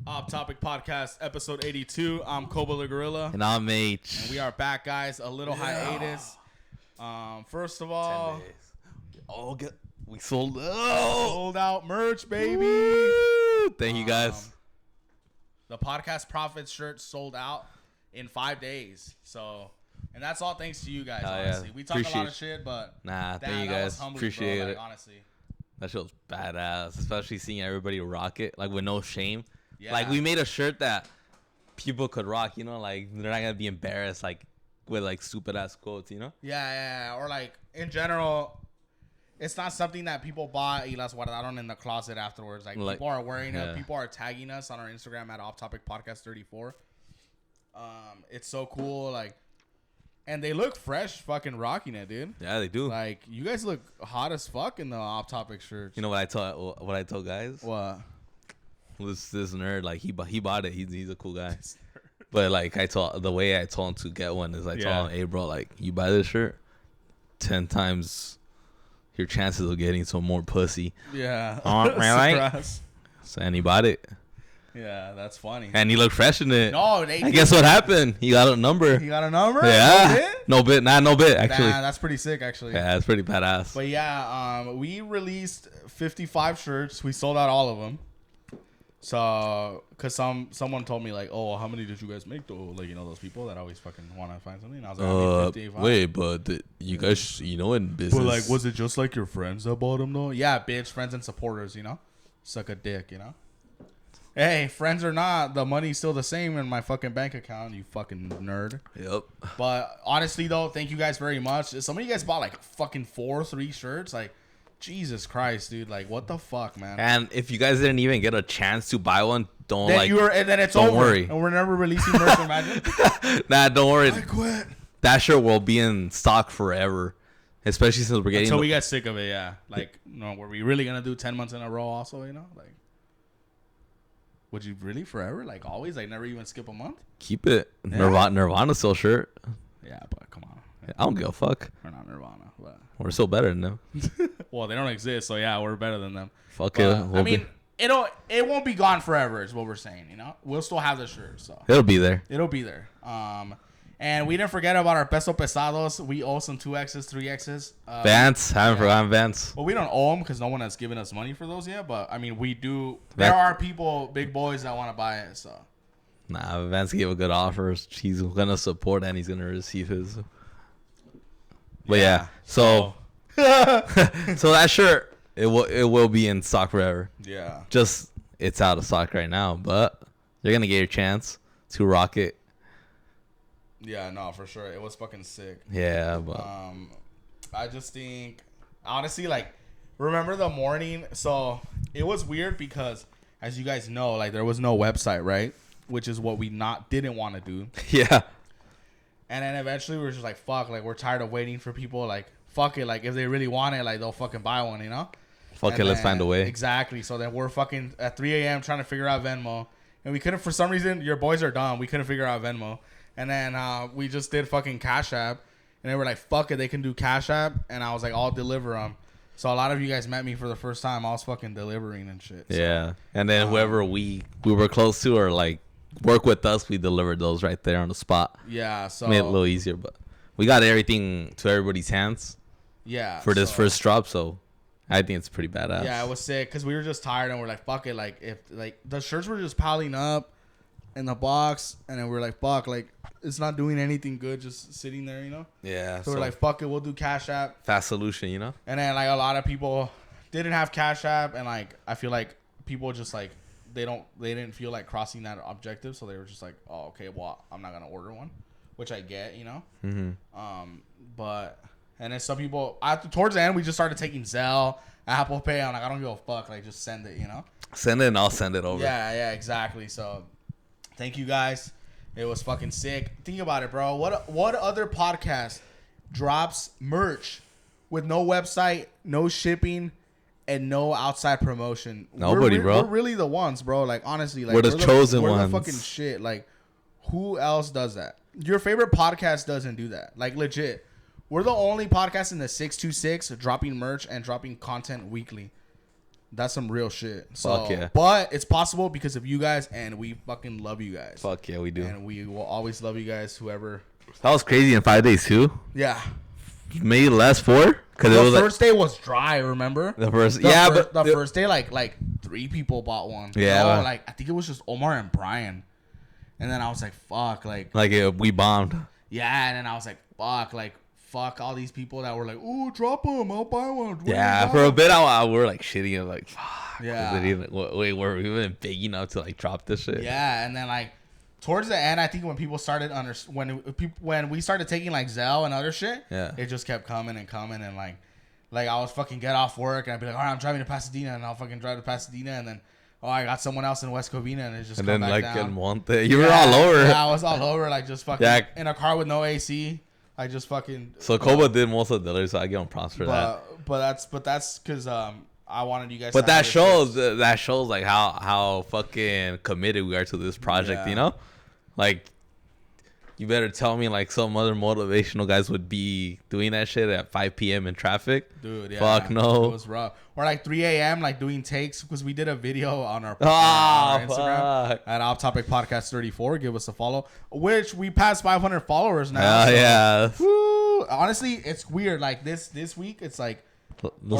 Off Topic Podcast, episode 82. I'm Koba the Gorilla. And I'm H. And we are back, guys. A little hiatus. First of all, 10 days. We sold out merch, baby. Woo! Thank you, guys. The Podcast Profits shirt sold out in 5 days. So, and that's all thanks to you guys, honestly. We talk a lot of shit, but thank you guys. Appreciate it. Honestly. That shit was badass, especially seeing everybody rock it, like, with no shame. Yeah. Like, we made a shirt that people could rock, you know? Like, they're not going to be embarrassed, like, with, like, stupid-ass quotes, you know? Yeah. Or, like, in general, it's not something that people bought y las guardaron in the closet afterwards. Like people are wearing it. People are tagging us on our Instagram at Off Topic Podcast 34. It's so cool. Like, and they look fresh fucking rocking it, dude. Yeah, they do. Like, you guys look hot as fuck in the Off Topic shirts. You know what I told guys? What? This nerd, like, he bought it. He's a cool guy. But, like, the way I told him to get one is I told him, hey, bro, like, you buy this shirt, 10 times your chances of getting some more pussy. Yeah. Really? So, and he bought it. Yeah, that's funny. And he looked fresh in it. No, I guess what happened? He got a number. He got a number? Yeah. No bit, actually. Nah, that's pretty sick, actually. Yeah, that's pretty badass. But yeah, we released 55 shirts. We sold out all of them. So, because someone told me, like, oh, how many did you guys make, though? Like, you know, those people that always fucking want to find something. And I was like, I made 55. Wait, but you guys, you know, in business. But, like, was it just like your friends that bought them, though? Yeah, bitch, friends and supporters, you know? Suck a dick, you know? Hey, friends or not, the money's still the same in my fucking bank account, you fucking nerd. Yep. But, honestly, though, thank you guys very much. Some of you guys bought, like, fucking 3 shirts. Like, Jesus Christ, dude! Like, what the fuck, man? And if you guys didn't even get a chance to buy one, don't then it's over. Worry. And we're never releasing merch. Imagine. Nah, don't worry. I quit. That shirt will be in stock forever, especially since we're getting. Until we get sick of it, yeah. Like, no, were we really gonna do 10 months in a row? Also, you know, like, would you really forever? Like, always? Like, never even skip a month? Keep it. Yeah. Nirvana still shirt. Yeah, but come on. Yeah. I don't give a fuck. We're not Nirvana, but we're still better than them. Well, they don't exist, so yeah, we're better than them. Fuck it. I mean, it won't be gone forever, is what we're saying. You know, we'll still have the shirt, so it'll be there. It'll be there. And we didn't forget about our peso pesados. We owe some 2Xs, 3Xs. Vans, haven't forgotten Vans. Well, we don't owe them because no one has given us money for those yet. But I mean, we do. There are people, big boys, that want to buy it. So. Nah, Vance gave a good offer. He's gonna support and he's gonna receive his. But yeah, so so that shirt it will be in stock forever. Yeah. Just it's out of stock right now, but you're gonna get your chance to rock it. Yeah, no, for sure. It was fucking sick. Yeah, but I just think honestly, like, remember the morning? So it was weird because, as you guys know, like, there was no website, right? Which is what we didn't want to do. Yeah. And then eventually we were just like, fuck, like, we're tired of waiting for people. Like, fuck it. Like, if they really want it, like, they'll fucking buy one, you know? Fuck it, let's find a way. Exactly. So then we're fucking at 3 a.m. trying to figure out Venmo. And we couldn't, for some reason, your boys are dumb. We couldn't figure out Venmo. And then we just did fucking Cash App. And they were like, fuck it, they can do Cash App. And I was like, I'll deliver them. So a lot of you guys met me for the first time. I was fucking delivering and shit. So, yeah. And then whoever we were close to or, like, work with us, we delivered those right there on the spot. Yeah, so made it a little easier, but we got everything to everybody's hands. Yeah, for this first drop, so I think it's pretty badass. Yeah, it was sick because we were just tired and we're like, fuck it, like, if like the shirts were just piling up in the box, and then we're like, fuck, like, it's not doing anything good just sitting there, you know? Yeah. So we're like, fuck it, we'll do Cash App. Fast solution, you know? And then, like, a lot of people didn't have Cash App, and, like, I feel like people just, like, they didn't feel like crossing that objective, so they were just like, oh, okay, well, I'm not gonna order one, which I get, you know. But and then some people towards the end we just started taking Zelle, Apple Pay. I'm like, I don't give a fuck, like, just send it, you know. Send it and I'll send it over. Yeah, exactly. So thank you guys. It was fucking sick. Think about it, bro. What other podcast drops merch with no website, no shipping, and no outside promotion? Nobody, bro. We're really the ones, bro. Like, honestly, like, we're the chosen ones. We're the fucking shit. Like, who else does that? Your favorite podcast doesn't do that. Like, legit. We're the only podcast in the 626 dropping merch and dropping content weekly. That's some real shit. So, Fuck yeah. But it's possible because of you guys, and we fucking love you guys. Fuck yeah, we do. And we will always love you guys, whoever. That was crazy in 5 days too. Yeah. Maybe less 4 because it was the first day was dry. Remember the first. but the first day, like 3 people bought one. Yeah, no, like I think it was just Omar and Brian, and then I was like, fuck, we bombed. Yeah, and then I was like, fuck all these people that were like, oh, drop them, I'll buy one. Yeah, for a bit we were like shitting and like, fuck. Yeah. Wait, were we even big enough to like drop this shit? Yeah, and then like towards the end, I think when people started when we started taking like Zelle and other shit, yeah, it just kept coming and coming, and like I was fucking get off work and I'd be like, all right, I'm driving to Pasadena, and I'll fucking drive to Pasadena, and then I got someone else in West Covina, and it just and come then back like down. in Monte, you were all over. Yeah, I was all over, like just fucking in a car with no AC. I just fucking. So Koba did most of the deliveries, so I give him props for that. But that's because I wanted you guys. But that shows like how fucking committed we are to this project. Yeah. You know, like you better tell me like some other motivational guys would be doing that shit at 5 p.m. in traffic. Dude, yeah. Fuck no. It was rough. Or like 3 a.m. like doing takes because we did a video on our Instagram at Off Topic Podcast 34. Give us a follow. Which we passed 500 followers now. Yeah. Woo, honestly, it's weird. Like this week, it's like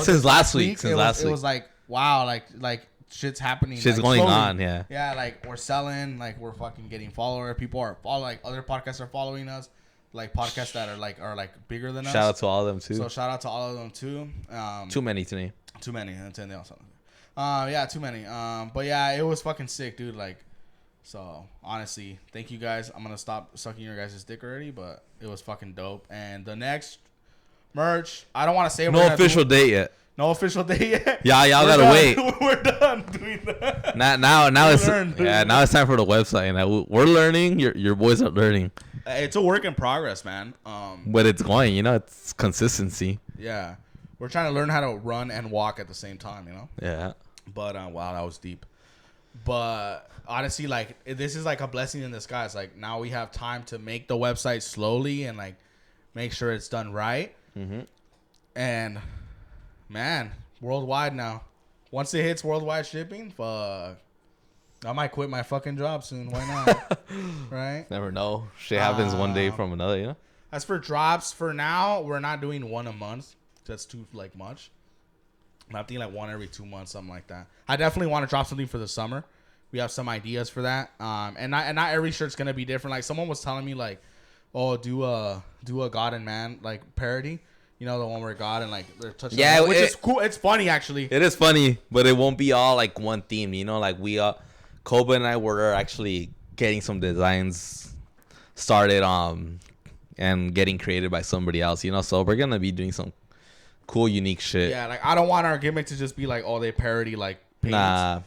since last week. It was like wow, like shit's happening. Shit's like, going slowly. on, yeah. Yeah, like we're selling, like we're fucking getting followers. People are following, like other podcasts are following us, like podcasts that are like bigger than us. Shout out to all of them too. So shout out to all of them too. Too many today. Too many. Yeah, too many. But yeah, it was fucking sick, dude. Like, so honestly, thank you guys. I'm gonna stop sucking your guys' dick already, but it was fucking dope. And the next merch, I don't want to say no official date yet. No official date yet. Yeah, y'all gotta wait. We're done doing that. Now it's time for the website. And we're learning. Your boys are learning. It's a work in progress, man. But it's going. You know, it's consistency. Yeah, we're trying to learn how to run and walk at the same time. You know. Yeah. But wow, that was deep. But honestly, like this is like a blessing in disguise. Like now we have time to make the website slowly and like make sure it's done right. Mm-hmm. And man, worldwide now. Once it hits worldwide shipping, fuck, I might quit my fucking job soon. Why not? Right? Never know. Shit happens one day from another, you know? As for drops, for now, we're not doing one a month. That's too like much. I'm thinking like one every 2 months, something like that. I definitely want to drop something for the summer. We have some ideas for that. And not every shirt's gonna be different. Like someone was telling me like, oh, do a God and Man like parody. You know, the one where God and like they're touching. Yeah, which is cool. It's funny actually. It is funny, but it won't be all like one theme. You know, like Koba and I were actually getting some designs started and getting created by somebody else. You know, so we're gonna be doing some cool, unique shit. Yeah, like I don't want our gimmick to just be like, oh, they parody like paints. Nah.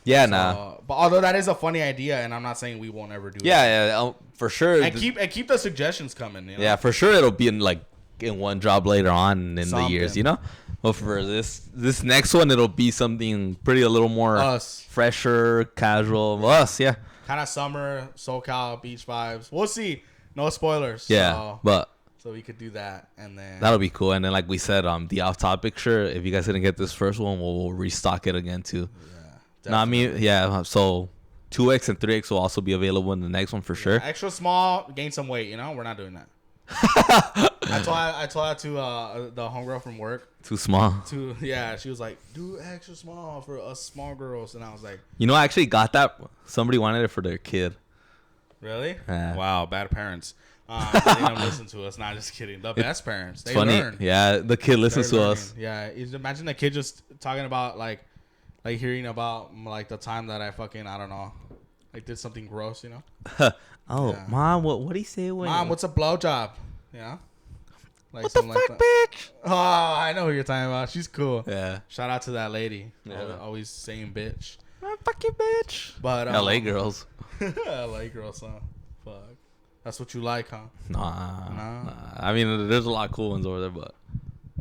But although that is a funny idea, and I'm not saying we won't ever do. Yeah, for sure. And keep the suggestions coming. You know? Yeah, for sure. It'll be in one job later on in the years, you know. But for this next one, it'll be something pretty a little more fresher, casual. Us, yeah. Kind of summer, SoCal, beach vibes. We'll see. No spoilers. Yeah, so we could do that, and then that'll be cool. And then, like we said, the off-topic shirt. If you guys didn't get this first one, we'll restock it again too. Yeah. No, I mean, yeah. So 2X and 3X will also be available in the next one for sure. Extra small, gain some weight. You know, we're not doing that. I told that to the homegirl from work. Too small. Yeah, she was like, do extra small for us small girls, and I was like, you know, I actually got that. Somebody wanted it for their kid. Really? Wow, bad parents. They don't listen to us. Not just kidding. The best parents. They learn. Yeah, the kid listens to us. Yeah, imagine the kid just talking about like hearing about like the time that I don't know, like did something gross, you know. Mom, what do you say? Mom, what's a blowjob? Yeah. Like what the fuck, like bitch? Oh, I know who you're talking about. She's cool. Yeah. Shout out to that lady. Yeah. Always saying bitch. Oh, fuck you, bitch. But LA girls. LA girls, huh? Fuck. That's what you like, huh? Nah. I mean, there's a lot of cool ones over there, but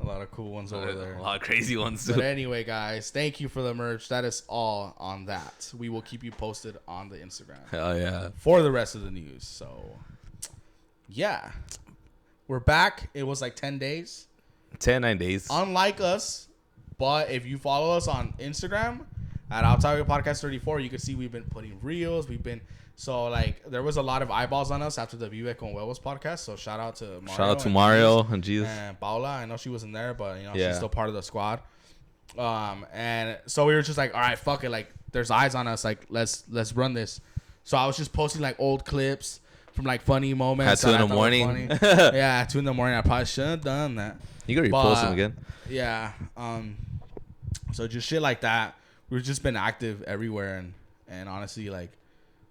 a lot of cool ones over there. A lot of crazy ones too. But anyway, guys, thank you for the merch. That is all on that. We will keep you posted on the Instagram. Hell yeah. For the rest of the news. So, yeah. We're back. It was like 10 days. 9 days. Unlike us, but if you follow us on Instagram, at Outside Podcast 34, you can see we've been putting reels. So like there was a lot of eyeballs on us after the Vive con Huevos podcast. So shout out to Mario and Jesus and Paula. I know she wasn't there, but she's still part of the squad. And so we were just like, all right, fuck it, like there's eyes on us, like let's run this. So I was just posting like old clips from like funny moments. At 2 in the morning. Yeah, at 2 in the morning. I probably shouldn't have done that. You gotta repost them again. Yeah. So just shit like that. We've just been active everywhere, and honestly, like,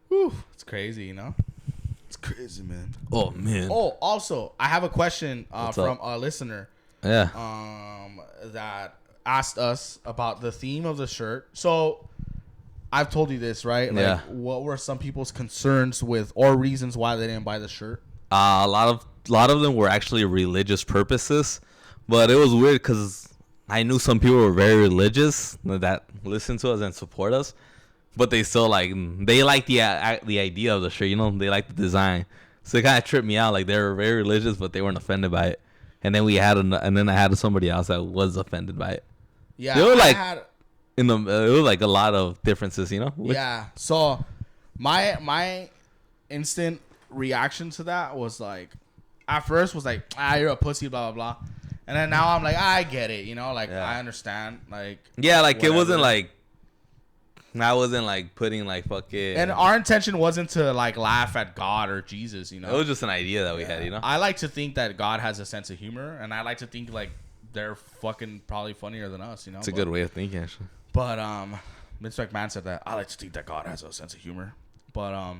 whew, it's crazy, It's crazy, man. Oh man. Oh, also, I have a question from a listener. Yeah. That asked us about the theme of the shirt. So I've told you this, right? Like, yeah. What were some people's concerns with or reasons why they didn't buy the shirt? A lot of them were actually religious purposes, but it was weird because I knew some people were very religious that listen to us and support us, but they still they like the idea of the shirt. They like the design, so it kind of tripped me out. Like they were very religious, but they weren't offended by it. And then I had somebody else that was offended by it. Yeah, they were like it was like a lot of differences, Yeah. So my instant reaction to that was like, at first was like, you're a pussy, blah blah blah, and then now I'm like, I get it, I understand, like, yeah, like whatever. It wasn't like, I wasn't like putting like fucking. And our intention wasn't to like laugh at God or Jesus, It was just an idea that we had, I like to think that God has a sense of humor, and I like to think like they're fucking probably funnier than us, It's a good way of thinking, actually. But Vince McMahon said that. I like to think that God has a sense of humor. But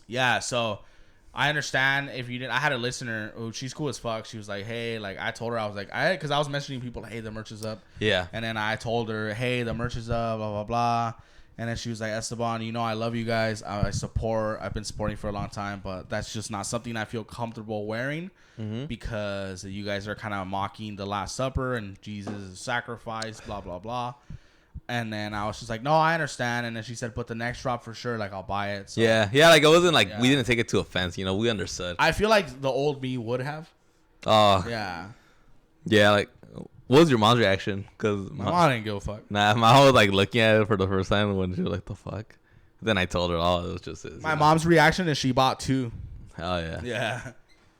yeah, so I understand if you didn't. I had a listener who, she's cool as fuck. She was like, hey, like I told her, I was like, because I was mentioning people, hey, the merch is up. Yeah. And then I told her, hey, the merch is up, blah blah blah. And then she was like, Esteban, I love you guys. I've been supporting for a long time, but that's just not something I feel comfortable wearing, because you guys are kind of mocking the Last Supper and Jesus' sacrifice, blah blah blah. And then I was just like, no, I understand. And then she said, but the next drop for sure, like I'll buy it. So, yeah, like it wasn't like we didn't take it to offense, we understood. I feel like the old me would have. Oh. Yeah, like, what was your mom's reaction? Because my mom didn't give a fuck. Nah, my mom was like looking at it for the first time when she was like, the fuck? Then I told her, it was just my mom's reaction is she bought 2. Oh, yeah. Yeah.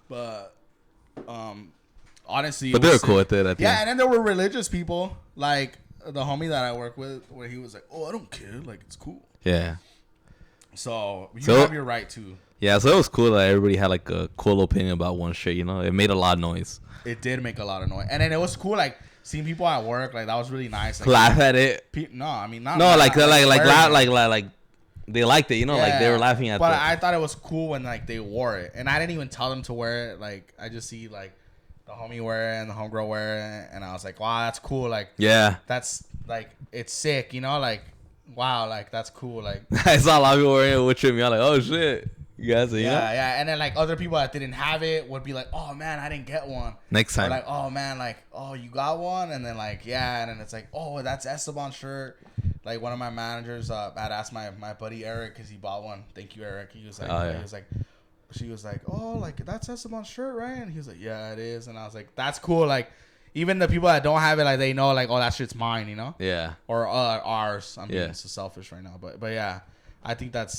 But, honestly. But they were cool with it. And then there were religious people, like the homie that I work with, where he was like, oh, I don't care. Like, it's cool. Yeah. So you have your right to. Yeah, so it was cool that everybody had like a cool opinion about one shit, It made a lot of noise. It did make a lot of noise. And then it was cool, like, seeing people at work, like, that was really nice. Like, laugh at it. No, I mean, not. No, like they liked it, like, they were laughing at it. But I thought it was cool when, like, they wore it. And I didn't even tell them to wear it. Like, I just see, like, the homie wear it and the homegirl wear it. And I was like, wow, that's cool. Like, yeah. That's, like, it's sick, Like, wow, like, that's cool. Like, I saw a lot of people wearing it, which tripped me out. Like, oh, shit. You guys, yeah. And then like other people that didn't have it would be like, "Oh man, I didn't get one." Next time, or like, "Oh man, like, oh you got one," and then like, yeah, and then it's like, "Oh, that's Esteban's shirt." Like one of my managers had asked my buddy Eric because he bought one. Thank you, Eric. He was like, she was like, "Oh, like that's Esteban's shirt, right?" And he was like, "Yeah, it is." And I was like, "That's cool." Like even the people that don't have it, like they know, like, "Oh, that shit's mine," Yeah. Or ours. I'm being so selfish right now, but yeah. I think that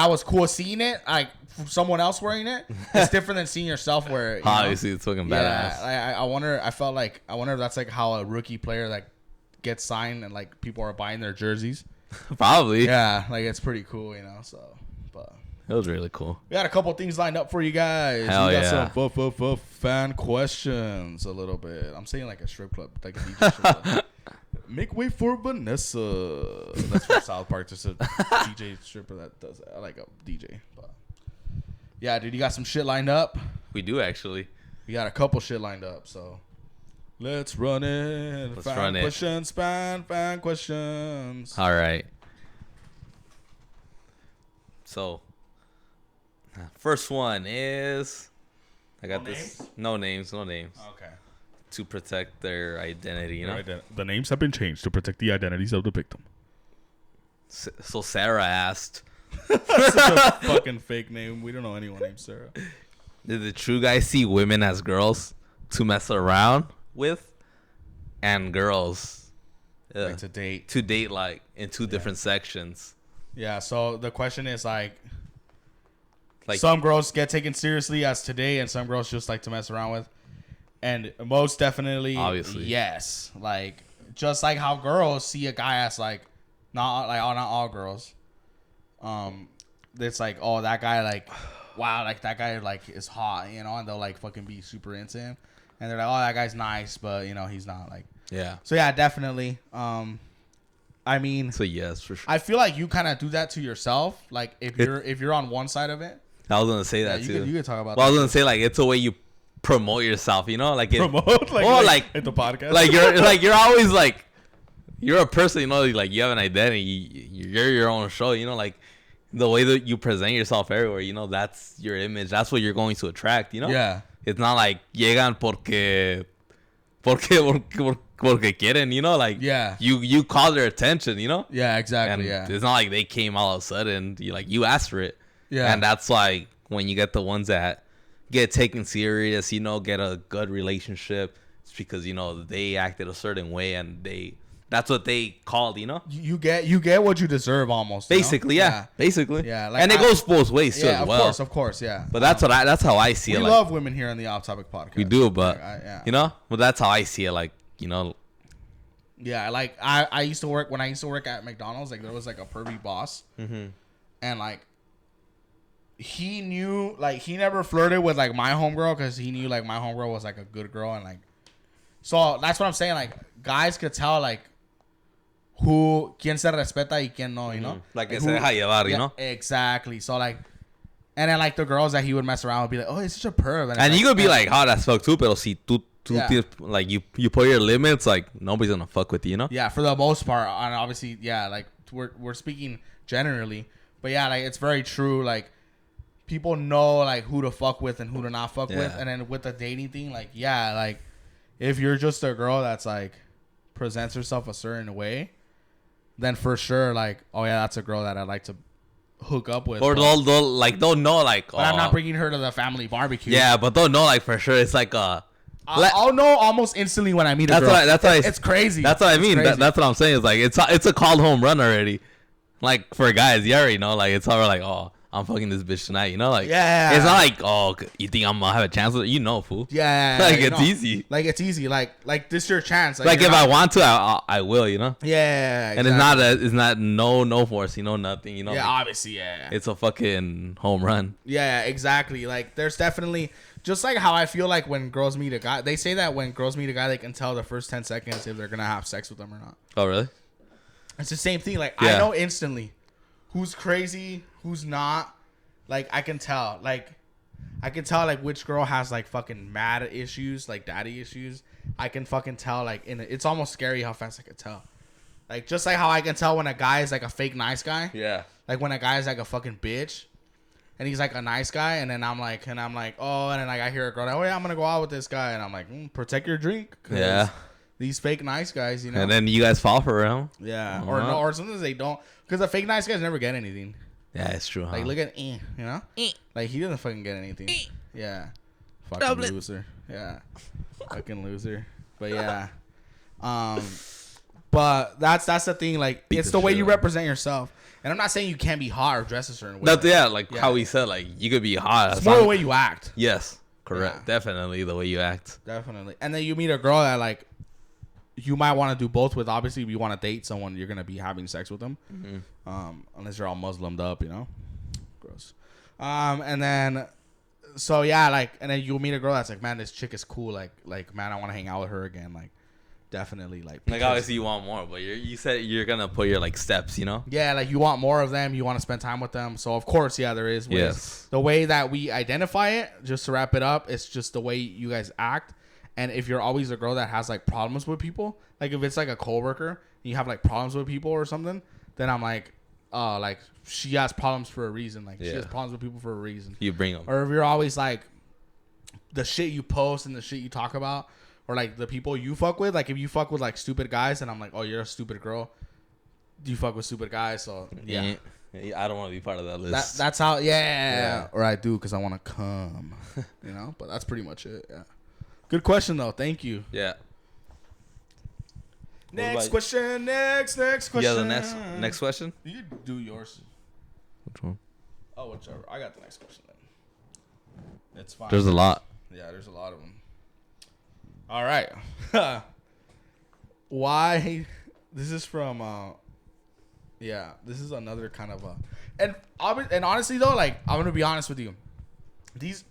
was cool seeing it, like someone else wearing it. It's different than seeing yourself wear it. Obviously, it's fucking badass. I wonder if that's like how a rookie player like gets signed and like people are buying their jerseys. Probably. Yeah, like it's pretty cool, So, but it was really cool. We got a couple things lined up for you guys. Hell we got some fan questions a little bit. I'm saying like a strip club, like a DJ strip club. Make way for Vanessa. That's from South Park. Just a DJ stripper that does that. I like a DJ. But yeah, dude, you got some shit lined up? We do, actually. We got a couple shit lined up, so let's run it. Fan questions. All right. So, first one is... I got this. No names. Okay. To protect their identity, The names have been changed to protect the identities of the victim. So Sarah asked. That's such a fucking fake name. We don't know anyone named Sarah. Did the true guy see women as girls to mess around with, and girls like to date. To date, like in two different sections. Yeah. So the question is like some girls get taken seriously as today, and some girls just like to mess around with. And most definitely, obviously, yes. Like just like how girls see a guy as like not all girls. It's like, oh, that guy, like, wow, like that guy like is hot, you know, and they'll like fucking be super into him, and they're like, oh, that guy's nice, but you know he's not, like. Yeah. So yeah, definitely. I mean, so yes, for sure. I feel like you kind of do that to yourself, like if you're on one side of it. I was gonna say that too. You could talk about. Well, I was gonna say like it's a way you promote yourself, you know, like promote like at the podcast. Like you're always like you're a person, you know, like you have an identity. You're your own show, you know, like the way that you present yourself everywhere, you know, that's your image. That's what you're going to attract, you know. Yeah. It's not like llegan porque quieren, you know, like you call their attention, you know. Yeah, exactly. And it's not like they came all of a sudden. You asked for it. Yeah. And that's like when you get the ones that get taken serious, you know, get a good relationship. It's because, you know, they acted a certain way and that's what they called, you know. You get what you deserve almost. Basically, yeah. Basically. Yeah. Like, and it goes both ways too as well. Of course, yeah. But that's how I see it. We love women here on the Off Topic podcast. We do, but you know, but that's how I see it, like, you know. Yeah, like I used to work at McDonald's, like there was like a pervy boss. Mm-hmm. And like he knew, like he never flirted with like my homegirl because he knew like my homegirl was like a good girl, and like so that's what I'm saying, like guys could tell like quién se respeta y quién no, you know, like se deja llevar, you know. Exactly. So like, and then like the girls that he would mess around would be like, oh, he's such a perv, and you could be like, hot as fuck too, pero si tú like you put your limits, like nobody's gonna fuck with you, you know. Yeah, for the most part, and obviously, yeah, like we're speaking generally, but yeah, like it's very true. Like people know like who to fuck with and who to not fuck with, and then with the dating thing, like yeah, like if you're just a girl that's like presents herself a certain way, then for sure, like, oh yeah, that's a girl that I'd like to hook up with. Or they'll know like, but I'm not bringing her to the family barbecue. Yeah, but they'll know like for sure. It's like I'll know almost instantly when I meet a girl. It's crazy. That's what I mean. That's what I'm saying. It's like it's a called home run already. Like for guys, you already know. Like it's already like, oh, I'm fucking this bitch tonight. You know, like it's not like, oh, you think I'm gonna have a chance with it? You know, fool. Yeah, like it's easy. Like it's easy. Like this is your chance. Like if I want to, I will. You know. Yeah. Exactly. And it's not no force. You know, nothing. You know. Yeah, like, obviously, yeah. It's a fucking home run. Yeah, exactly. Like there's definitely. Just like how I feel like when girls meet a guy, they say that when girls meet a guy, they can tell the first 10 seconds if they're going to have sex with them or not. Oh, really? It's the same thing. Like, I know instantly who's crazy, who's not. Like, I can tell. Like, which girl has, like, fucking mad issues, like, daddy issues. I can fucking tell, like, it's almost scary how fast I can tell. Like, just like how I can tell when a guy is, like, a fake nice guy. Yeah. Like, when a guy is, like, a fucking bitch. And he's like a nice guy, and then I'm like, oh, and then like I hear a girl, like, oh yeah, I'm gonna go out with this guy, and I'm like, protect your drink, yeah. These fake nice guys, you know. And then you guys fall for him. Yeah, or sometimes they don't, because the fake nice guys never get anything. Yeah, it's true. Like look at you know, like he doesn't fucking get anything. Yeah, fucking loser. Yeah, fucking loser. But yeah, but that's the thing. Like it's the way you represent yourself. And I'm not saying you can't be hot or dress a certain way. How we said, like, you could be hot. It's more the way you act. Yes, correct. Yeah. Definitely the way you act. Definitely. And then you meet a girl that, like, you might want to do both with. Obviously, if you want to date someone, you're going to be having sex with them. Mm-hmm. Unless you're all Muslimed up, you know? Gross. And then, so, yeah, like, and then you'll meet a girl that's like, man, this chick is cool. Like man, I want to hang out with her again. Like, definitely, like obviously you want more, but you said you're gonna put your like steps, you know. Yeah, like you want more of them, you want to spend time with them, so of course, yeah, there is ways. Yes. The way that we identify it, just to wrap it up, it's just the way you guys act. And if you're always a girl that has like problems with people, like if it's like a coworker and you have like problems with people or something, then I'm like, like she has problems for a reason. Like she has problems with people for a reason. You bring them. Or if you're always like the shit you post and the shit you talk about, or like the people you fuck with, like if you fuck with like stupid guys, and I'm like, oh, you're a stupid girl. You fuck with stupid guys, so yeah. I don't want to be part of that list. That's how, yeah. Or I do because I want to come, you know. But that's pretty much it. Yeah. Good question though. Thank you. Yeah. Next question. Next question. Yeah, the next question. You can do yours. Which one? Oh, whichever. I got the next question then. It's fine. There's a lot. Yeah, there's a lot of them. All right. Why? This is from. Yeah, this is another kind of and honestly though, like I'm gonna be honest with you, these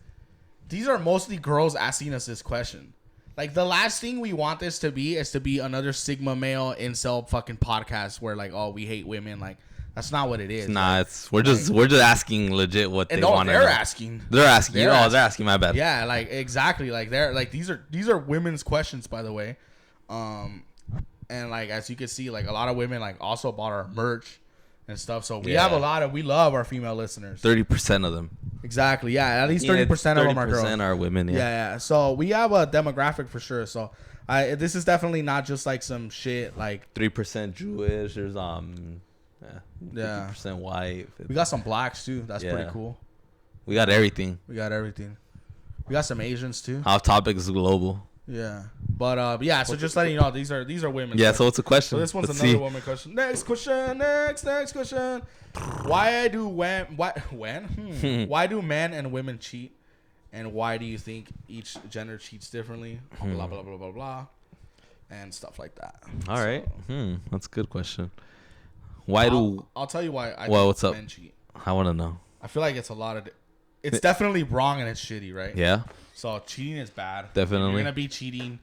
are mostly girls asking us this question. Like the last thing we want this to be is to be another Sigma male incel fucking podcast where like, oh, we hate women. Like that's not what it is. Nah, we're just asking legit what they want. They're asking. They're asking. They're asking. My bad. Yeah, like exactly. Like they're like these are women's questions, by the way. And like as you can see, like a lot of women like also bought our merch and stuff. So we have we love our female listeners. 30% of them. Exactly. Yeah, at least 30% of them are girls. 30% are women. Yeah. So we have a demographic for sure. So this is definitely not just like some shit like 3% Jewish. There's 50% white. 50%. We got some blacks too. That's pretty cool. We got everything. We got some Asians too. Off topic is global. Yeah, but yeah. So just letting you know, these are women. Yeah. So it's a question. So this one's another woman question. Next question. Next question. Why do men and women cheat, and why do you think each gender cheats differently? Blah blah blah blah blah, and stuff like that. All right. That's a good question. I'll tell you why I think men cheat. I want to know. I feel like it's a lot of. It's definitely wrong and it's shitty, right? Yeah. So cheating is bad. Definitely. If you're gonna be cheating,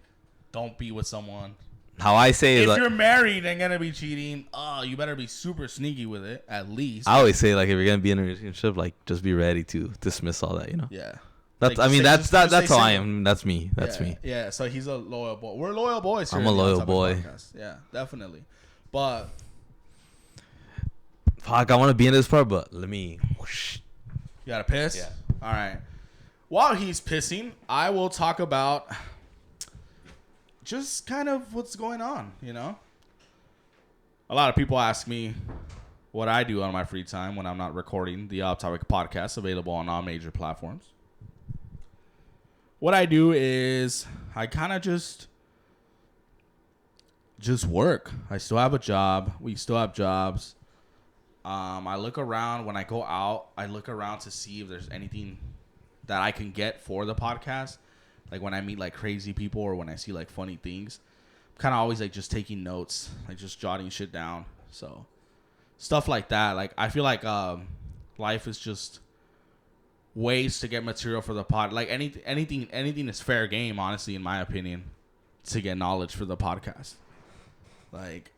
don't be with someone. How I say if is you're married and gonna be cheating, you better be super sneaky with it, at least. I always say like if you're gonna be in a relationship, like just be ready to dismiss all that, you know. Yeah. That's like, that's how I am. That's me. That's me. Yeah. So he's a loyal boy. We're loyal boys here. I'm a loyal boy. Yeah, definitely. But fuck, I want to be in this part, but let me. Whoosh. You gotta piss? Yeah. All right. While he's pissing, I will talk about just kind of what's going on, you know? A lot of people ask me what I do on my free time when I'm not recording the Off Topic podcast, available on all major platforms. What I do is I kind of just work. I still have a job. We still have jobs. I look around when I go out. I look around to see if there's anything that I can get for the podcast. Like when I meet like crazy people or when I see like funny things, I'm kind of always like just taking notes, like just jotting shit down. So stuff like that. Like I feel like life is just ways to get material for the pod. Like anything is fair game, honestly, in my opinion, to get knowledge for the podcast. Like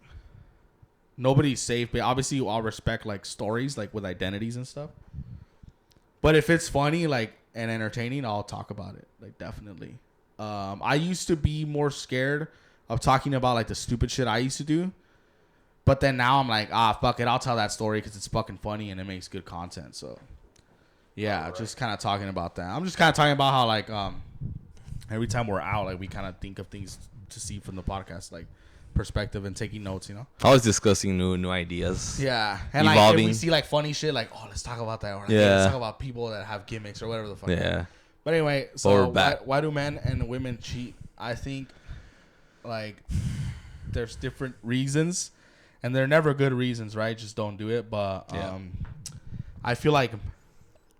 nobody's safe, but obviously I'll respect like stories like with identities and stuff. But if it's funny like and entertaining, I'll talk about it. Like definitely. I used to be more scared of talking about like the stupid shit I used to do. But then now I'm like, fuck it, I'll tell that story because it's fucking funny and it makes good content. So yeah, right. Just kind of talking about that. I'm just kind of talking about how like every time we're out, like we kind of think of things to see from the podcast, like perspective and taking notes, you know. Always discussing new ideas. Yeah, and evolving. Like if we see like funny shit, like let's talk about that, or like, let's talk about people that have gimmicks or whatever the fuck. Yeah. But anyway, so why do men and women cheat? I think like there's different reasons, and they're never good reasons, right? Just don't do it. But I feel like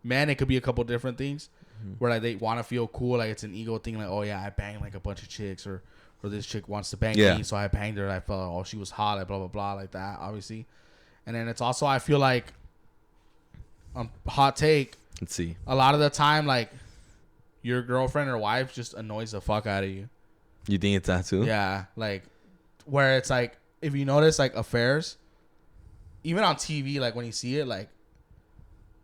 men, it could be a couple different things where like they want to feel cool, like it's an ego thing, like I banged like a bunch of chicks, or this chick wants to bang me, so I banged her. I felt, she was hot, like blah, blah, blah, like that, obviously. And then it's also, I feel like, hot take. Let's see. A lot of the time, like, your girlfriend or wife just annoys the fuck out of you. You think it's that too? Yeah. Like, where it's like, if you notice, like, affairs, even on TV, like, when you see it, like,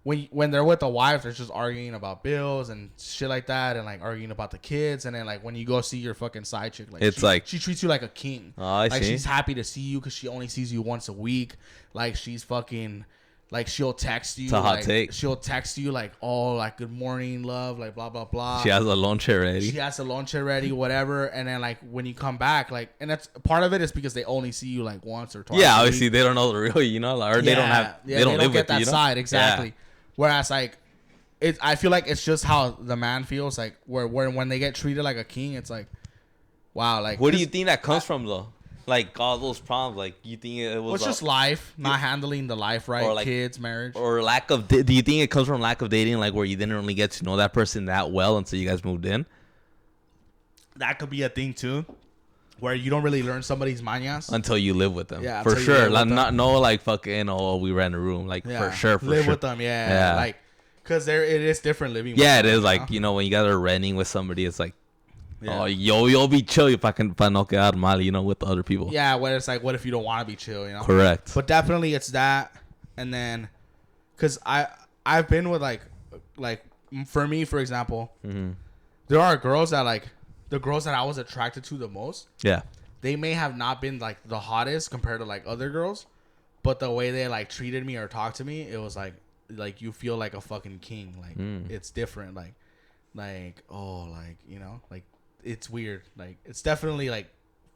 when they're with the wife, they're just arguing about bills and shit like that, and like arguing about the kids, and then like when you go see your fucking side chick, like it's she treats you like a king. Like she's happy to see you because she only sees you once a week. Like she's fucking, like she'll text you. It's a hot take. She'll text you like, oh, like good morning, love, like blah blah blah. She has a lunch ready. Whatever. And then like when you come back, like, and that's part of it is because they only see you like once or twice. Yeah, obviously they don't know the real, you know, or they don't have, they don't live with that you, side exactly. Yeah. Whereas, like, I feel like it's just how the man feels, like, where when they get treated like a king, it's like, wow, like. What do you think that comes from, though? Like all those problems, like you think it was It's just life, not handling the life right, or like kids, marriage, or lack of. Do you think it comes from lack of dating, like where you didn't really get to know that person that well until you guys moved in? That could be a thing too, where you don't really learn somebody's mañas Until you live with them. Yeah, for until you sure. live with Like, them. not no like fucking we rent a room, like for sure. live with them, yeah. Like, cause it is different living. Yeah, with it them, is like when you guys are renting with somebody, it's like, Yeah. you'll be chill if I no quedar mal, with other people. Yeah, where it's like, what if you don't want to be chill, Correct. But definitely it's that, and then, cause I've been with like for me, for example, there are girls that like the girls that I was attracted to the most. Yeah. They may have not been like the hottest compared to like other girls, but the way they like treated me or talked to me, it was like you feel like a fucking king. Like it's different. Like like it's weird. Like it's definitely like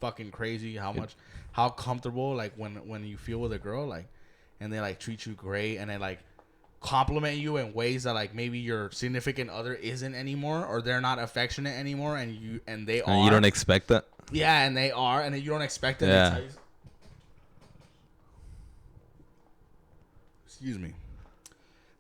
fucking crazy how comfortable like when you feel with a girl like, and they like treat you great and they like compliment you in ways that like maybe your significant other isn't anymore, or they're not affectionate anymore, and they are. And you don't expect that. Yeah, and they are, and you don't expect it. Yeah. Excuse me.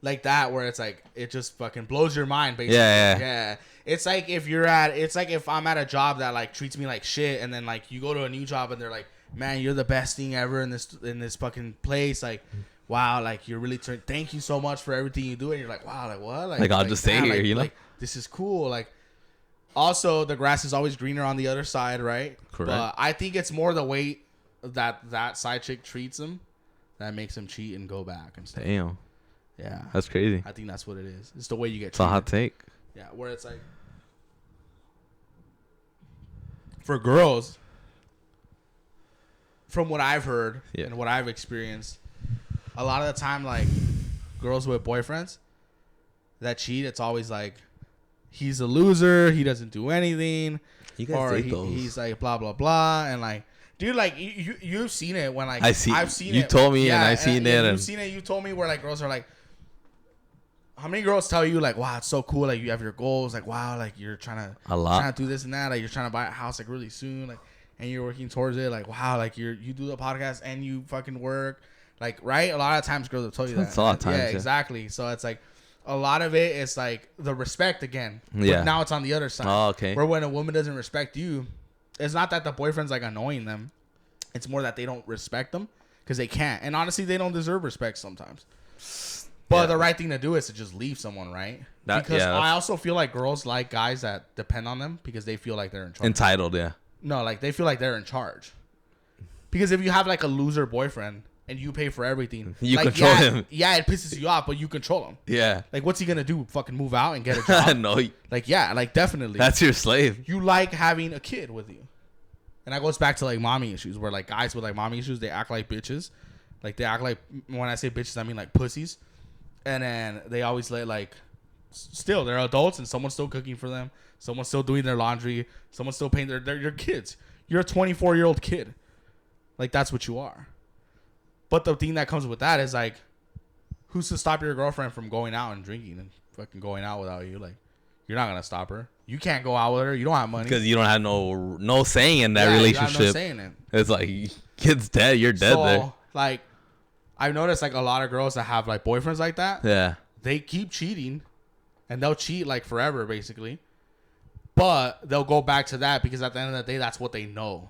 Like that, where it's like it just fucking blows your mind, basically. Yeah. It's like if I'm at a job that like treats me like shit, and then like you go to a new job and they're like, man, you're the best thing ever in this fucking place. Like, wow, like you're really thank you so much for everything you do, and you're like, wow, like what? Like I'll just stay here, like, like this is cool. Like, also the grass is always greener on the other side, right? Correct. But I think it's more the way that side chick treats him that makes him cheat and go back and stuff. Damn. Yeah, That's crazy. I think that's what it is. It's the way you get It's a hot take. Yeah, where it's like for girls, from what I've heard and what I've experienced, a lot of the time, like girls with boyfriends that cheat, it's always like he's a loser, he doesn't do anything, You guys or date those. he's like blah blah blah, and like. Dude, like you've seen it when like I've seen it. You told me and I've seen it. You've seen it. You told me where like girls are like, how many girls tell you like, wow, it's so cool, like you have your goals, like wow, like you're trying to do this and that, like you're trying to buy a house like really soon, like, and you're working towards it, like wow, like you do the podcast and you fucking work, like right. A lot of times girls will tell you that. That's a lot of times. Yeah, exactly. So it's like a lot of it is like the respect again. Yeah. But now it's on the other side. Oh, okay. Where when a woman doesn't respect you, it's not that the boyfriend's like annoying them. It's more that they don't respect them because they can't. And honestly, they don't deserve respect sometimes. But the right thing to do is to just leave someone, right? Because I also feel like girls like guys that depend on them because they feel like they're in charge. Entitled, yeah. No, like they feel like they're in charge. Because if you have like a loser boyfriend and you pay for everything, you like, control him. Yeah, it pisses you off, but you control him. Yeah. Like, what's he gonna do? Fucking move out and get a job? No. Like, yeah, like definitely. That's your slave. You like having a kid with you. And that goes back to like mommy issues, where like guys with like mommy issues, they act like bitches. Like they act like, when I say bitches, I mean like pussies. And then they always like, still they're adults and someone's still cooking for them. Someone's still doing their laundry. Someone's still paying they're your kids. You're a 24-year-old kid. Like that's what you are. But the thing that comes with that is like, who's to stop your girlfriend from going out and drinking and fucking going out without you? Like, you're not gonna stop her. You can't go out with her. You don't have money because you don't have no saying in that relationship. You have no saying in it. It's like kid's dead. You're dead there. Like, I've noticed like a lot of girls that have like boyfriends like that. Yeah. They keep cheating, and they'll cheat like forever, basically. But they'll go back to that because at the end of the day, that's what they know.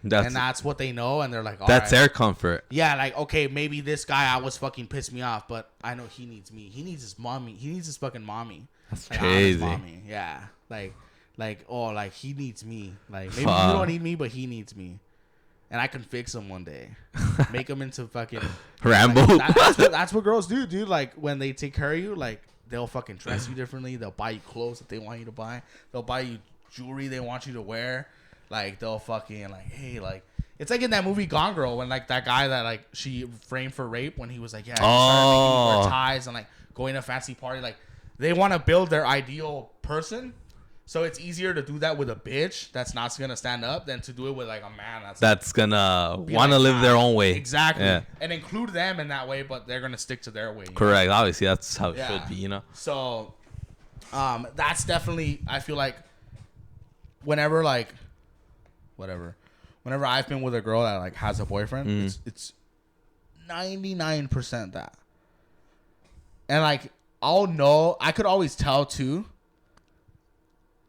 That's what they know, and they're like, all that's right. their comfort. Yeah, like, okay, maybe this guy I was fucking pissed me off, but I know he needs me. He needs his mommy. He needs his fucking mommy. That's like, crazy. Mommy. Yeah. Like he needs me. Like maybe you don't need me, but he needs me, and I can fix him one day. Make him into fucking Rambo. Like, that's what girls do, dude. Like when they take care of you, like they'll fucking dress you differently. They'll buy you clothes that they want you to buy. They'll buy you jewelry they want you to wear. Like they'll fucking like, hey, like it's like in that movie Gone Girl when like that guy that like she framed for rape when he was like, yeah, started making her ties and like going to a fancy party. Like they want to build their ideal person. So it's easier to do that with a bitch that's not gonna stand up than to do it with like a man that's gonna want to live their own way. Exactly. Yeah. And include them in that way, but they're gonna stick to their way. Correct. Know? Obviously, that's how it should be. You know. So, that's definitely. I feel like whenever whenever I've been with a girl that like has a boyfriend, it's 99% that. And like I'll know, I could always tell too.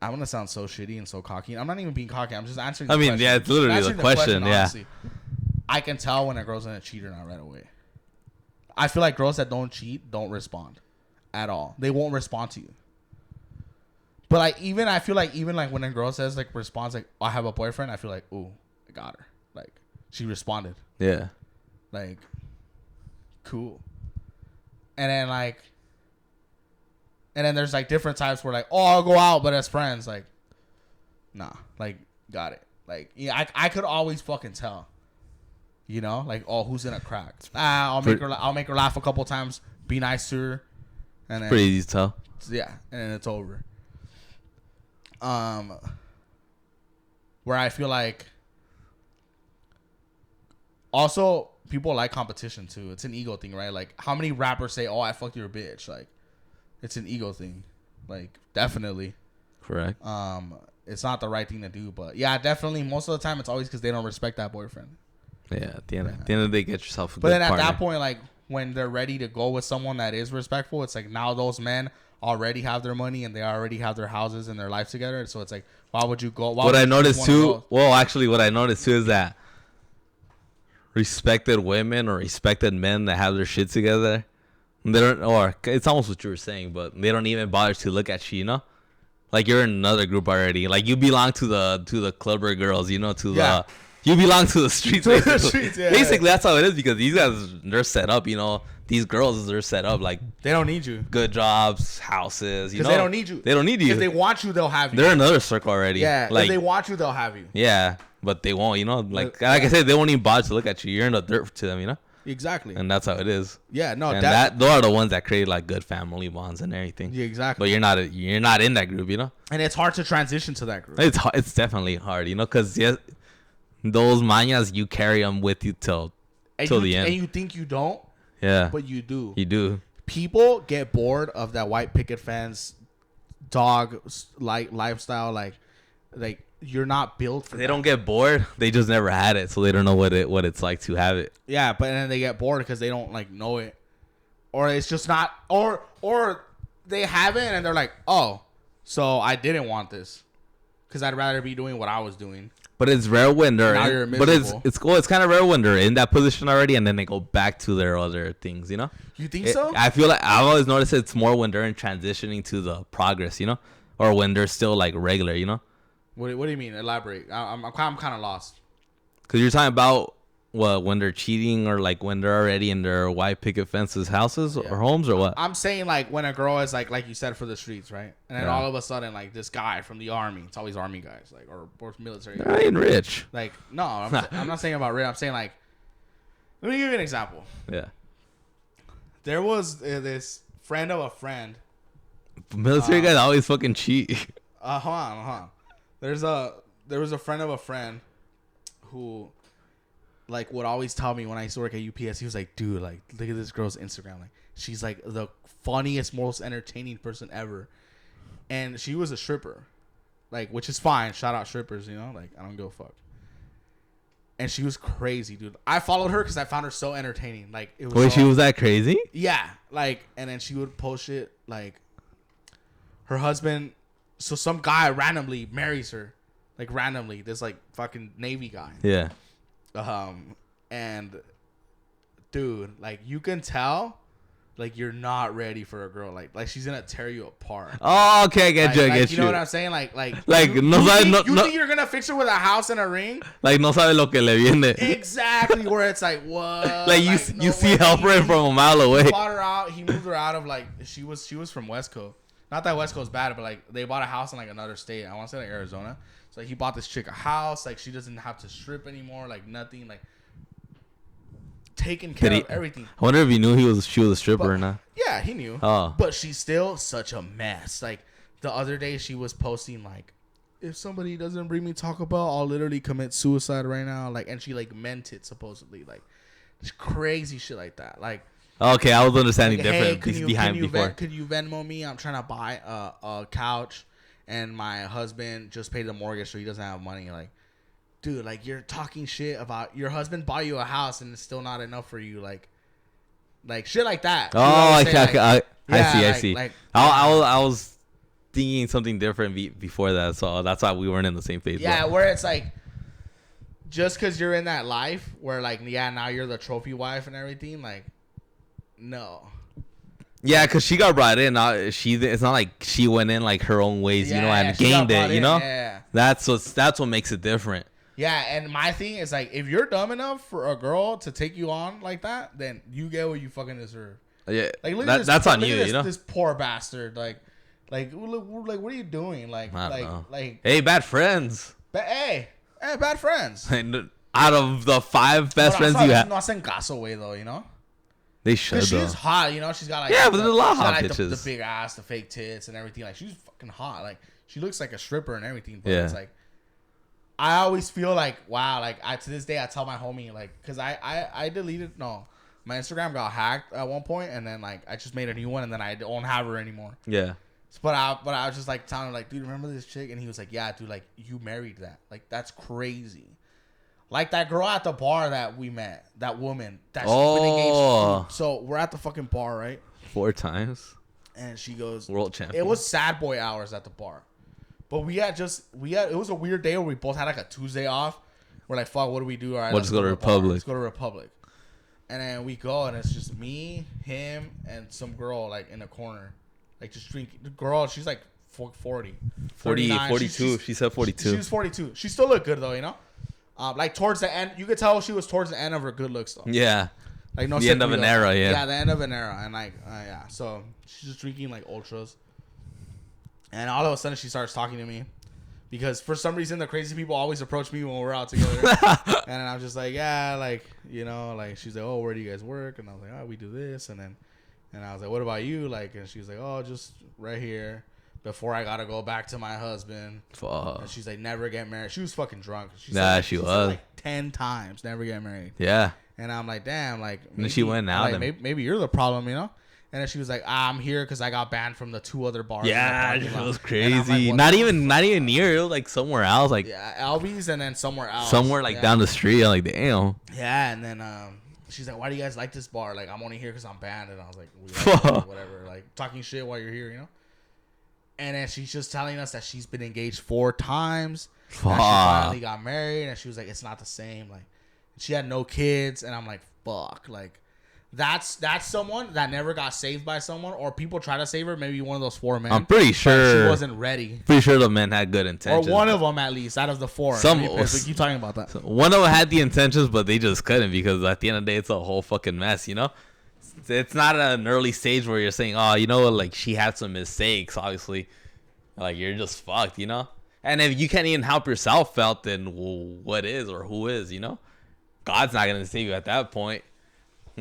I'm gonna sound so shitty and so cocky. I'm not even being cocky. I'm just answering. I mean, yeah, it's literally the question. Yeah, honestly. I can tell when a girl's gonna cheat or not right away. I feel like girls that don't cheat don't respond at all. They won't respond to you. But like I feel like even like when a girl says like responds like I have a boyfriend, I feel like ooh, I got her. Like she responded. Yeah. Like cool. And then there's like different types where like, oh, I'll go out, but as friends, like, nah, like, got it. Like, yeah, I could always fucking tell, you know, like, oh, who's gonna crack? I'll make her laugh a couple times, be nice to her, and then pretty easy to tell. Yeah, and then it's over. Where I feel like, also people like competition too. It's an ego thing, right? Like, how many rappers say, "Oh, I fucked your bitch"? Like. It's an ego thing, like definitely. Correct. It's not the right thing to do, but yeah, definitely. Most of the time, it's always because they don't respect that boyfriend. Yeah, at the end of the day, get yourself a but good then at partner. that point, like when they're ready to go with someone that is respectful, it's like now those men already have their money and they already have their houses and their life together. So it's like, why would you go? What I noticed too, what I noticed too is that respected women or respected men that have their shit together. They don't, or it's almost what you were saying, but they don't even bother to look at you, you know? Like you're in another group already. Like you belong to the clubber girls, you know, you belong to the streets. Basically, that's how it is because these guys, they're set up, you know. These girls, they're set up like they don't need you. Good jobs, houses, you know. They don't need you. They don't need you. If they want you, they'll have you. They're in another circle already. Yeah. Like, if they want you, they'll have you. Yeah, but they won't, you know. Like I said, they won't even bother to look at you. You're in the dirt to them, you know. Exactly. And that's how it is. Yeah, no, and those are the ones that create like good family bonds and everything. Yeah, exactly. But you're not in that group, you know. And it's hard to transition to that group. It's definitely hard, you know, because those mañas you carry them with you till the end. And you think you don't? Yeah. But you do. You do. People get bored of that white picket fence, dog like lifestyle, like you're not built for they don't get bored. They just never had it, so they don't know what it's like to have it. Yeah, but then they get bored because they don't like know it, or it's just not, or they have it and they're like, oh, so I didn't want this because I'd rather be doing what I was doing. But it's rare when they're but it's cool. It's kind of rare when they're in that position already and then they go back to their other things, you know. You think so? I feel like I've always noticed it's more when they're in transitioning to the progress, you know, or when they're still like regular, you know. What do you mean? Elaborate. I'm kind of lost. Because you're talking about when they're cheating or like when they're already in their white picket fences houses or homes or what? I'm saying like when a girl is like you said for the streets, right? And then all of a sudden like this guy from the army, it's always army guys like or military. They're ain't rich. Like no, I'm not saying about rich. I'm saying like let me give you an example. Yeah. There was this friend of a friend. Military guys always fucking cheat. Hold on. There was a friend of a friend who like would always tell me when I used to work at UPS, he was like, dude, like look at this girl's Instagram. Like she's like the funniest, most entertaining person ever. And she was a stripper. Like, which is fine. Shout out strippers, you know? Like, I don't give a fuck. And she was crazy, dude. I followed her because I found her so entertaining. Like it was. Wait, she was that crazy? Yeah. Like, and then she would post shit like her husband. So some guy randomly marries her, like randomly. This like fucking Navy guy. Yeah. And dude, like you can tell, like you're not ready for a girl. Like she's gonna tear you apart. Oh, okay, I get you. You know what I'm saying? Like you think you're gonna fix her with a house and a ring? Like no sabe lo que le viene. Exactly. Where it's like what? Like you see helper from a mile away. He bought her out. He moved her out of like she was from West Coast. Not that West Coast bad, but like they bought a house in like another state. I want to say like Arizona. So he bought this chick a house. Like she doesn't have to strip anymore. Like nothing. Like taking care of everything. I wonder if he knew she was a stripper or not. Yeah, he knew. Oh. But she's still such a mess. Like the other day she was posting like, if somebody doesn't bring me Taco Bell, I'll literally commit suicide right now. Like, and she like meant it supposedly. Like crazy shit like that. Like. Okay, I was understanding like, different hey, behind before. Could you Venmo me? I'm trying to buy a couch, and my husband just paid the mortgage, so he doesn't have money. Like, dude, like you're talking shit about your husband bought you a house and it's still not enough for you, like shit like that. Oh, I see. Like, I was thinking something different before that, so that's why we weren't in the same page. Yeah, bro. where it's like, just because you're in that life where like, yeah, now you're the trophy wife and everything, like, no. Yeah, because she got brought in. It's not like she went in like her own ways, you know, and gained it, you know? Yeah. That's what makes it different. Yeah, and my thing is like, if you're dumb enough for a girl to take you on like that, then you get what you fucking deserve. Yeah, like look at this, that's on look you, at this, you know. This poor bastard, like, what are you doing? Like, hey, bad friends. Hey, bad friends. Out of the 5 best friends you have, no hacen caso, way though, you know. They should. She's hot, you know. She's got like but there's a lot of hot like bitches. The big ass, the fake tits, and everything. Like she's fucking hot. Like she looks like a stripper and everything. But it's like, I always feel like, wow. Like to this day, I tell my homie like, cause I deleted my Instagram got hacked at one point, and then like I just made a new one, and then I don't have her anymore. Yeah. But I was just like telling him like, dude, remember this chick? And he was like, yeah, dude, like you married that. Like that's crazy. Like that girl at the bar that we met, that woman that's been engaged. So we're at the fucking bar, right? 4 times. And she goes, world champion. It was sad boy hours at the bar. But it was a weird day where we both had like a Tuesday off. We're like, fuck, what do we do? All right, let's go to Republic. Let's go to Republic. And then we go and it's just me, him, and some girl like in a corner. Like just drinking. The girl, she's like 40. 42. She said 42. She was 42. She still looked good though, you know? Like towards the end, you could tell she was towards the end of her good looks though. Yeah. Like no. The end of an era, yeah. Yeah, the end of an era, and like, yeah. So she's just drinking like ultras, and all of a sudden she starts talking to me, because for some reason the crazy people always approach me when we're out together, and then I'm just like, yeah, like you know, like she's like, oh, where do you guys work? And I was like, oh, we do this, and I was like, what about you? Like, and she's like, oh, just right here. Before I gotta go back to my husband. Fuck. And she's like, never get married. She was fucking drunk. She was. Like 10 times, never get married. Yeah. And I'm like, damn, like. Maybe, and she went out. Like, maybe you're the problem, you know? And then she was like, I'm here because I got banned from the 2 other bars. Yeah, it was crazy. Like, not even near. It was like somewhere else. Like, yeah, Albies and then somewhere else. Somewhere like down the street. I'm like, damn. Yeah, and then she's like, why do you guys like this bar? Like, I'm only here because I'm banned. And I was like, whatever. Like, talking shit while you're here, you know? And then she's just telling us that she's been engaged 4 times. That she finally got married. And she was like, it's not the same. Like, she had no kids. And I'm like, fuck. Like, that's someone that never got saved by someone. Or people try to save her. Maybe one of those 4 men. I'm pretty sure. She wasn't ready. Pretty sure the men had good intentions. Or one of them, at least, out of the 4. We keep talking about that. One of them had the intentions, but they just couldn't. Because at the end of the day, it's a whole fucking mess, you know? It's not an early stage where you're saying, oh, you know, like she had some mistakes, obviously. Like you're just fucked, you know? And if you can't even help yourself out, then what is or who is, you know? God's not going to save you at that point.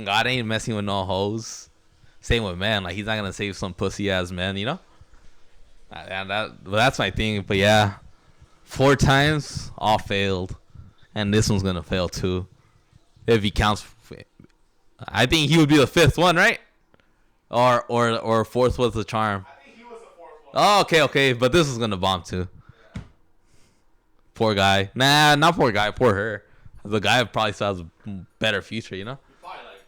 God ain't messing with no hoes. Same with men. Like he's not going to save some pussy ass men, you know? And that's my thing. But yeah, 4 times, all failed. And this one's going to fail too. If he counts. I think he would be the 5th one, right? Or 4th was the charm. I think he was the 4th one. Oh, okay. But this is gonna bomb too. Yeah. Poor guy. Nah, not poor guy. Poor her. The guy probably still has a better future, you know? Probably like,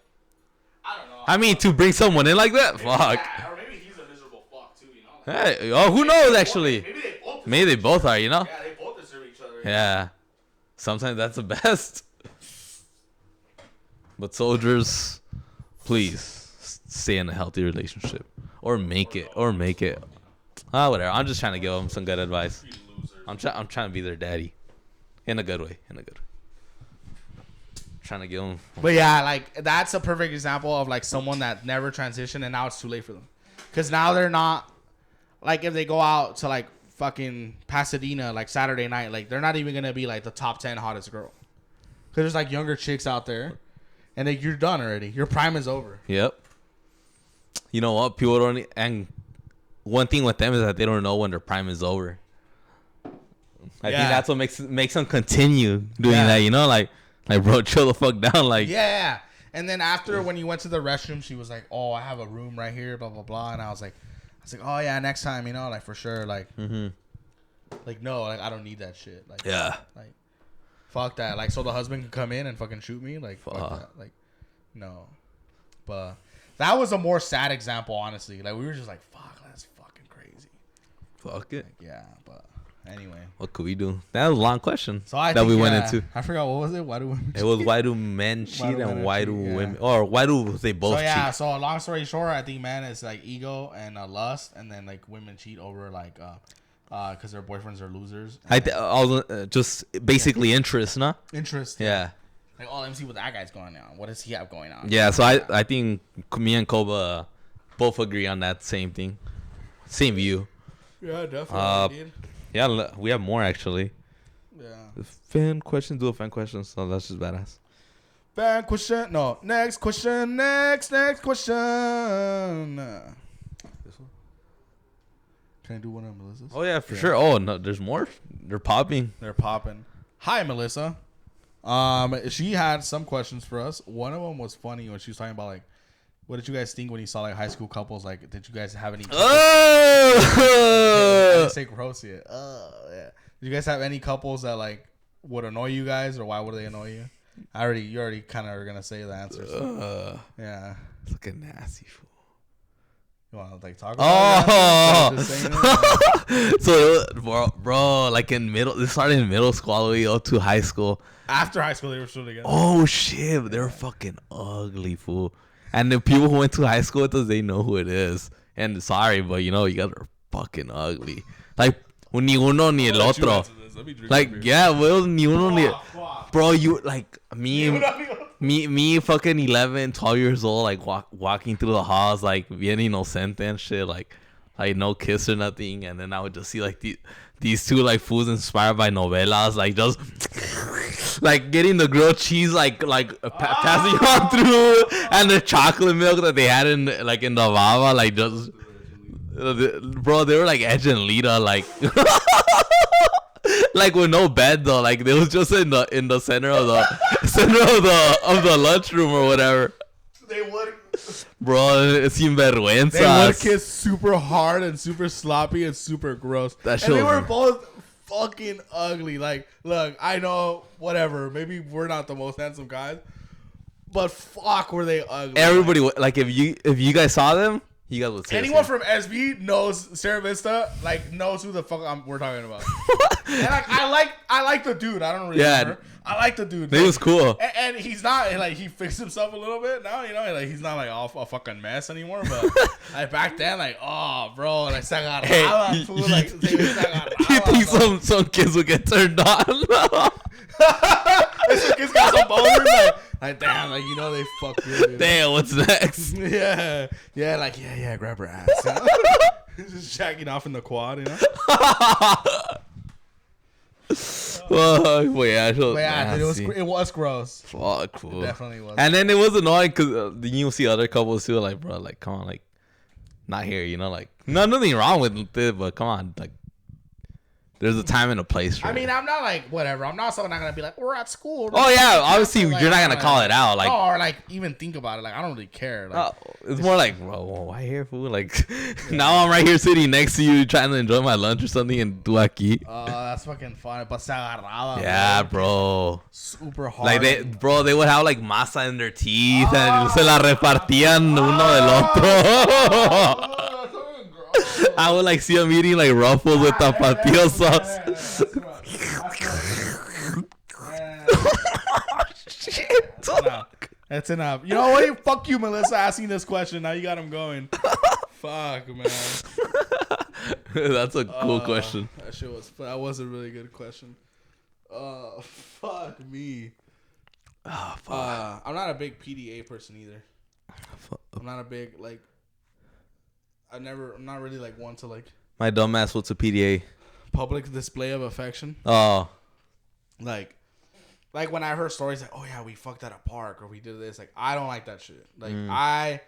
I don't know. I mean, to bring someone in like that? Maybe fuck. That, or maybe he's a miserable fuck too, you know? Like, Hey, who knows actually? Maybe they both are, you know? Yeah, they both deserve each other. Yeah. Sometimes that's the best. But soldiers, please stay in a healthy relationship, or make it. Whatever. I'm just trying to give them some good advice. I'm trying to be their daddy, in a good way. Trying to give them. But yeah, like that's a perfect example of like someone that never transitioned and now it's too late for them, because now they're not like, if they go out to like fucking Pasadena like Saturday night, like they're not even gonna be like the top 10 hottest girl, because there's like younger chicks out there. And like, you're done already. Your prime is over. Yep. You know what? People don't. And one thing with them is that they don't know when their prime is over. I think that's what makes them continue doing that. You know, like bro, chill the fuck down. Like yeah. And then after, when you went to the restroom, she was like, "Oh, I have a room right here." Blah blah blah. And I was like, "Oh yeah, next time, you know, like for sure, like, like no, like I don't need that shit." Like yeah. like Fuck that. Like, so the husband can come in and fucking shoot me? Like, fuck that. Like, no. But that was a more sad example, honestly. Like, we were just like, fuck, that's fucking crazy. Fuck it. Like, yeah, but anyway. What could we do? That was a long question So I that think, we went into. I forgot, what was it? Why do women cheat? It was why do men cheat and why do women, or why do they both cheat? So long story short, I think men is like ego and lust, and then like women cheat over like because their boyfriends are losers. Just basically interest, no? Interest. Yeah. Like, oh, let me see what that guy's going on. What does he have going on? Yeah, so I think me and Koba both agree on that same thing. Same view. Yeah, definitely. Dude. Yeah, we have more actually. Yeah. Fan questions, do a fan question, so that's just badass. Fan question. No, next question. Next question. This one? Can I do one of Melissa's? Oh yeah, for sure. Oh no, there's more. They're popping. They're popping. Hi, Melissa. She had some questions for us. One of them was funny when she was talking about like, what did you guys think when you saw like high school couples? Like, did you guys have any? I didn't say gross yet. Yeah. Did you guys have any couples that like would annoy you guys, or why would they annoy you? You already kind of are gonna say the answers. Yeah. Looking nasty fool. You want to like talk about it? So, bro, like in this started in middle school all the way up to high school. After high school, they were still together. Oh shit, they were fucking ugly, fool. And the people who went to high school with us, they know who it is. And sorry, but you guys are fucking ugly. Like, ni uno ni el otro. Like, yeah, well, ni uno ni. Bro, you like me, fucking 11, 12 years old, like walking through the halls, like bien inocente and shit, like no kiss or nothing, and then I would just see like these two like fools inspired by novelas, like just like getting the grilled cheese, passing on through, and the chocolate milk that they had in the baba, like just, bro, they were like Edge and Lita, like. Like with no bed though, like they was just in the center of the lunchroom or whatever. They would, bro, sin vergüenza. They would kiss super hard and super sloppy and super gross. And they were both fucking ugly. Like, look, I know, whatever. Maybe we're not the most handsome guys, but fuck, were they ugly? Everybody, like if you guys saw them. You guys would say anyone from SB knows Sarah Vista, like knows who the fuck we're talking about. And like I like the dude. I don't really remember. I like the dude. He was cool. And he's not like, he fixed himself a little bit now, like he's not like all a fucking mess anymore. But like back then, like, oh bro, like you think some kids would get turned on? Some kids got some boners, like damn, like they fuck you. Damn, what's next? Yeah, like yeah, grab her ass. Just shacking off in the quad, Well, yeah, dude, it was gross. Fuck, cool. It definitely was. And then it was annoying because you see other couples too, like, bro, like, come on, like, not here, like, nothing wrong with it, but come on, like, there's a time and a place for it. I mean, I'm not like, whatever. I'm not someone not gonna be like, we're at school. Oh yeah, obviously you're not gonna call it out, like, or like even think about it. Like, I don't really care. Like, it's more like, bro, why here, fool? Like, now I'm right here sitting next to you, trying to enjoy my lunch or something, and do aquí. That's fucking fun. But se agarraba. Yeah, bro. Super hard. Like they would have like masa in their teeth and se la repartían uno del otro. I would like see them eating like Ruffles with tapatio sauce. Shit. That's enough. You know what? Fuck you, Melissa, asking this question. Now you got him going. Fuck, man. That's a cool question. That was a really good question. Fuck me. Oh, fuck. I'm not a big PDA person either. I'm not a big I'm not really like one to like. My dumbass, what's a PDA? Public display of affection. Oh. Like when I heard stories like, oh yeah, we fucked at a park or we did this. Like, I don't like that shit. Like, I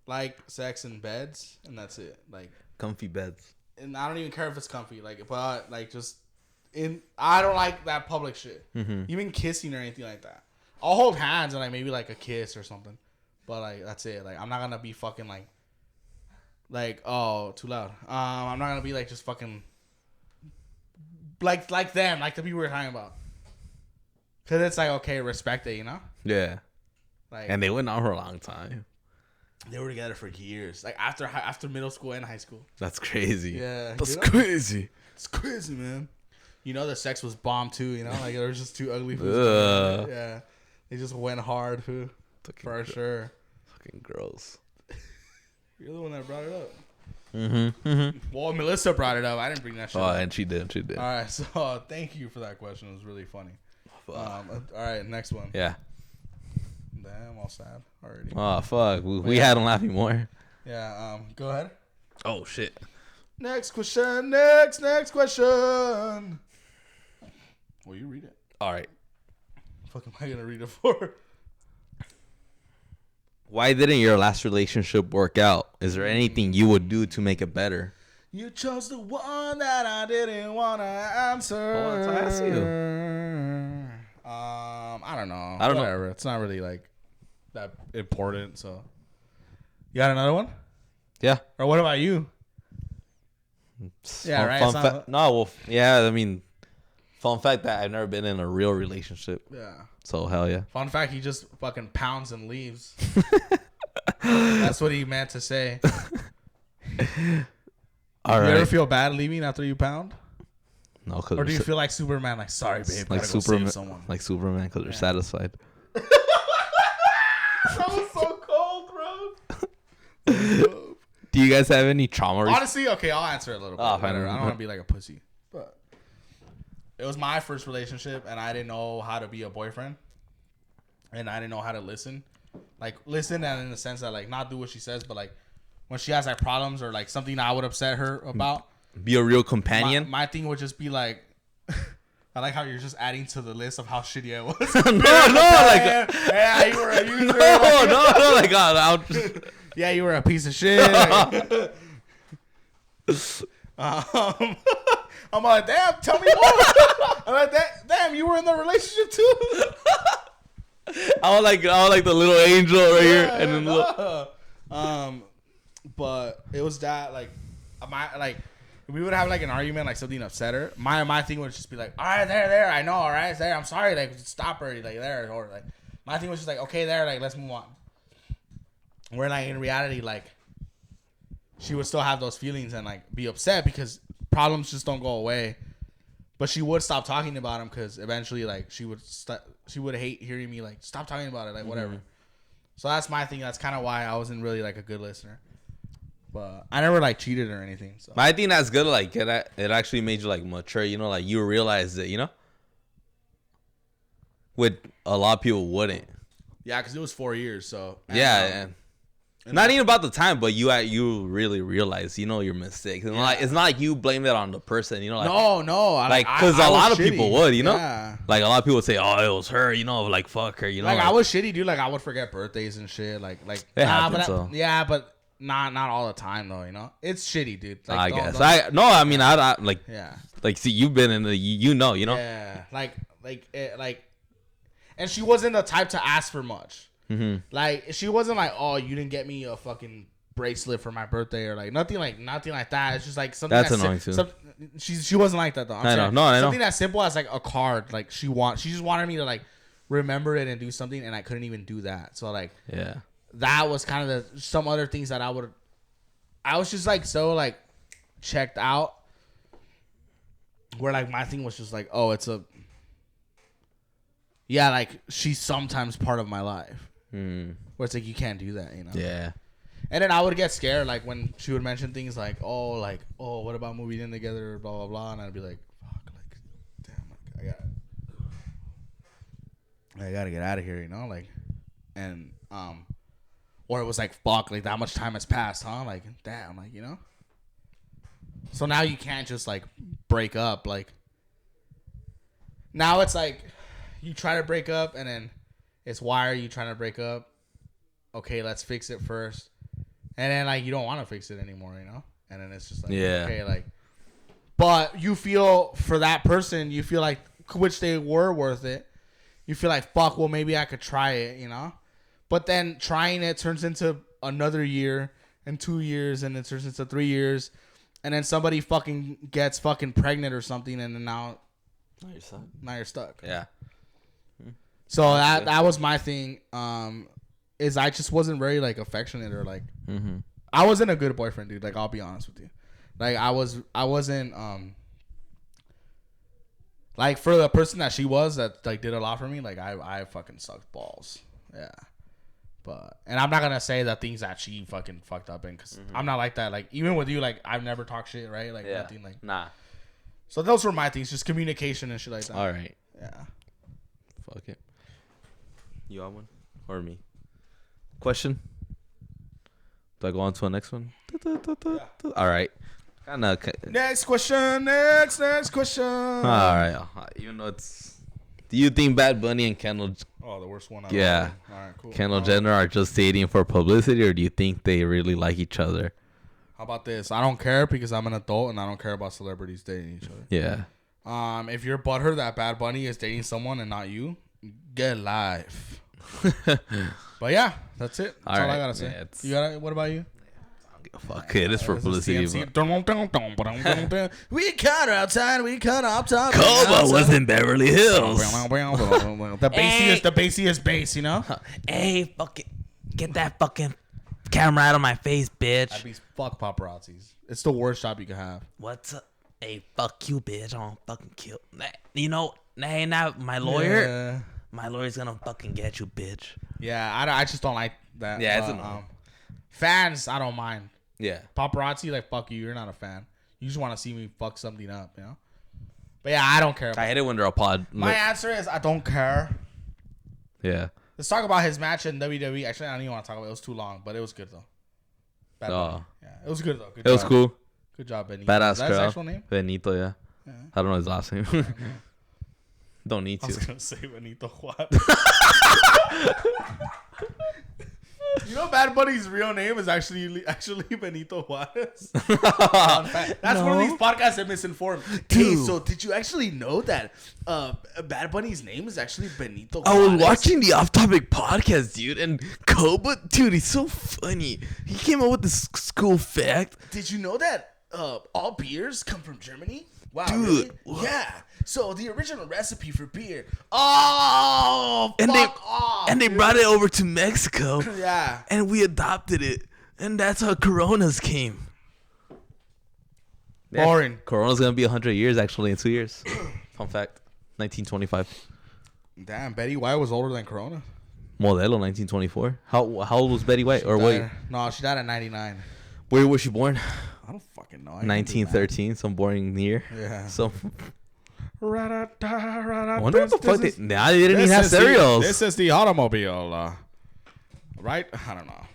like sex in beds and that's it. Like, comfy beds. And I don't even care if it's comfy. Like, but like I don't like that public shit. Mm-hmm. Even kissing or anything like that. I'll hold hands and like maybe like a kiss or something. But like that's it. Like, I'm not gonna be fucking like, oh, too loud. I'm not gonna be like just fucking like them, like the people we're talking about. Because it's like, okay, respect it, you know? Yeah. Like, And they went on for a long time. They were together for years. Like, after middle school and high school. That's crazy. Yeah. That's crazy. It's crazy, man. You know, the sex was bomb, too, you know? Like, it was just too ugly. Yeah. They just went hard, too. For sure. Fucking gross. You're the one that brought it up. Mm-hmm. Well, Melissa brought it up. I didn't bring that shit up. And she did. All right, so thank you for that question. It was really funny. All right, next one. Yeah. Damn, all sad already. Oh, fuck. We had him laughing more. Yeah, go ahead. Oh, shit. Next question. Next question. Well, you read it. All right. Fuck am I going to read it for? Why didn't your last relationship work out? Is there anything you would do to make it better? You chose the one that I didn't want to answer. Oh, that's what I asked you. I don't know. I don't know. Whatever. It's not really like that important. So, you got another one? Yeah. Or what about you? Yeah, right. Yeah. I mean, fun fact that I've never been in a real relationship. Yeah. So hell yeah. Fun fact: he just fucking pounds and leaves. That's what he meant to say. All right. You ever feel bad leaving after you pound? No, or do you feel like Superman? Like, sorry, babe, like gotta go Superman, save someone. like Superman, because they're satisfied. That was so cold, bro. Do you guys have any trauma? Honestly, okay, I'll answer it a little bit. Oh, Better. I don't want to be like a pussy, but it was my first relationship, and I didn't know how to be a boyfriend, and I didn't know how to listen. Like, listen, and in the sense that, like, not do what she says, but like when she has like problems or like something I would upset her about. Be a real companion. My thing would just be like, I like how you're just adding to the list of how shitty I was. Yeah, you were a user. No, like God, yeah, you were a piece of shit. I'm like, damn, tell me more. I'm like, damn, you were in the relationship too. I was like the little angel right here, and then look. But it was that like, we would have like an argument, like something upset her. My thing would just be like, all right, there, I know, all right, there, I'm sorry, like stop already, like there, or like my thing was just like, okay, there, like let's move on. Where like in reality, like she would still have those feelings and like be upset because problems just don't go away. But she would stop talking about them because eventually, like she would hate hearing me like stop talking about it, like whatever. Mm-hmm. So that's my thing. That's kind of why I wasn't really like a good listener. But I never like cheated or anything. So. But I think that's good. Like it actually made you like mature. You know, like you realize that, you know, with a lot of people wouldn't. Yeah, because it was 4 years. So yeah, and not even about the time, but you really realize, you know, your mistakes. And like it's not like you blame it on the person. You know, like no, like because a lot of people would, you know, yeah. Like a lot of people would say, oh, it was her. You know, like fuck her. You know, like I was shitty, dude. Like I would forget birthdays and shit. Like yeah, but. Not all the time though, you know. It's shitty, dude. Like, I guess. I like. Yeah. Like, see, you've been in the, you know. Yeah. Like, and she wasn't the type to ask for much. Mm-hmm. Like, she wasn't like, oh, you didn't get me a fucking bracelet for my birthday or like nothing like that. It's just like something that's annoying too. She wasn't like that though. I know. Something as simple as like a card. Like she just wanted me to like remember it and do something, and I couldn't even do that. So like, yeah. That was kind of some other things that I was just like so like checked out where like my thing was just like, oh, like she's sometimes part of my life. Where it's like, you can't do that, you know? Yeah. And then I would get scared like when she would mention things like, oh, what about moving in together, blah, blah, blah. And I'd be like, fuck, like, damn, like, I gotta get out of here, you know? Like, and, or it was like, fuck, like that much time has passed, huh? Like, damn, like, you know? So now you can't just like break up. Like, now it's like you try to break up and then it's why are you trying to break up? Okay, let's fix it first. And then like you don't want to fix it anymore, you know? And then it's just like, okay, like, but you feel for that person, you feel like, which they were worth it. You feel like, fuck, well, maybe I could try it, you know? But then trying it turns into another year and 2 years and it turns into 3 years. And then somebody fucking gets fucking pregnant or something and then now you're stuck. Yeah. So that was my thing. Is I just wasn't very like affectionate or like I wasn't a good boyfriend, dude. Like I'll be honest with you. Like I wasn't like for the person that she was that like did a lot for me. Like I fucking sucked balls. Yeah. And I'm not gonna say the things that she fucking fucked up in because I'm not like that. Like even with you, like I've never talked shit, right? Like nothing like nah. So those were my things, just communication and shit like that. All right. Yeah. Fuck it. You on one or me? Question. Do I go on to the next one? Yeah. All right. Next question. Next question. All right. Even though it's. Do you think Bad Bunny and Kendall? Oh, the worst one. All right, cool. Kendall Jenner are just dating for publicity, or do you think they really like each other? How about this? I don't care because I'm an adult and I don't care about celebrities dating each other. Yeah. If you're butthurt that Bad Bunny is dating someone and not you, get live. But yeah, that's it. That's all I gotta say. Yeah, you got it? What about you? Fuck it, it's for publicity. We cut outside, we cut up top. Koba was in Beverly Hills. The bassiest bass, you know? Hey, fucking get that fucking camera out of my face, bitch. That be fuck paparazzis. It's the worst job you can have. What's up? Hey, fuck you, bitch. I'm gonna fucking kill. You know, hey, now my lawyer. Yeah. My lawyer's gonna fucking get you, bitch. Yeah, I just don't like that. Yeah, it's annoying. Fans, I don't mind. Yeah. Paparazzi, like, fuck you. You're not a fan. You just want to see me fuck something up, you know? But yeah, I don't care. I hate it when they're a pod. My answer is I don't care. Yeah. Let's talk about his match in WWE. Actually, I don't even want to talk about it. It was too long, but it was good, though. Yeah, it was good, though. Good job. Was cool. Good job, Benito. Badass Is that his actual name? Benito, yeah. I don't know his last name. Don't need to. I was going to say Benito Juarez. You know Bad Bunny's real name is actually Benito Juarez? That's one of these podcasts that misinformed. Dude. Hey, so did you actually know that Bad Bunny's name is actually Benito Juarez? I was watching the Off Topic podcast, dude, and Koba, dude, he's so funny. He came up with this cool fact. Did you know that all beers come from Germany? Wow, dude. Really? Yeah. So the original recipe for beer. Oh, and they dude. brought it over to Mexico. Yeah. And we adopted it, and that's how Coronas came. Boring. Corona's gonna be 100 years actually in 2 years. Fun fact, 1925. Damn, Betty White was older than Corona. Modelo, 1924. How old was Betty White? No, she died at 99. Where was she born? I don't fucking know. 1913, some boring year. Yeah. So. I wonder what the fuck they didn't even have cereals. This is the automobile, right? I don't know.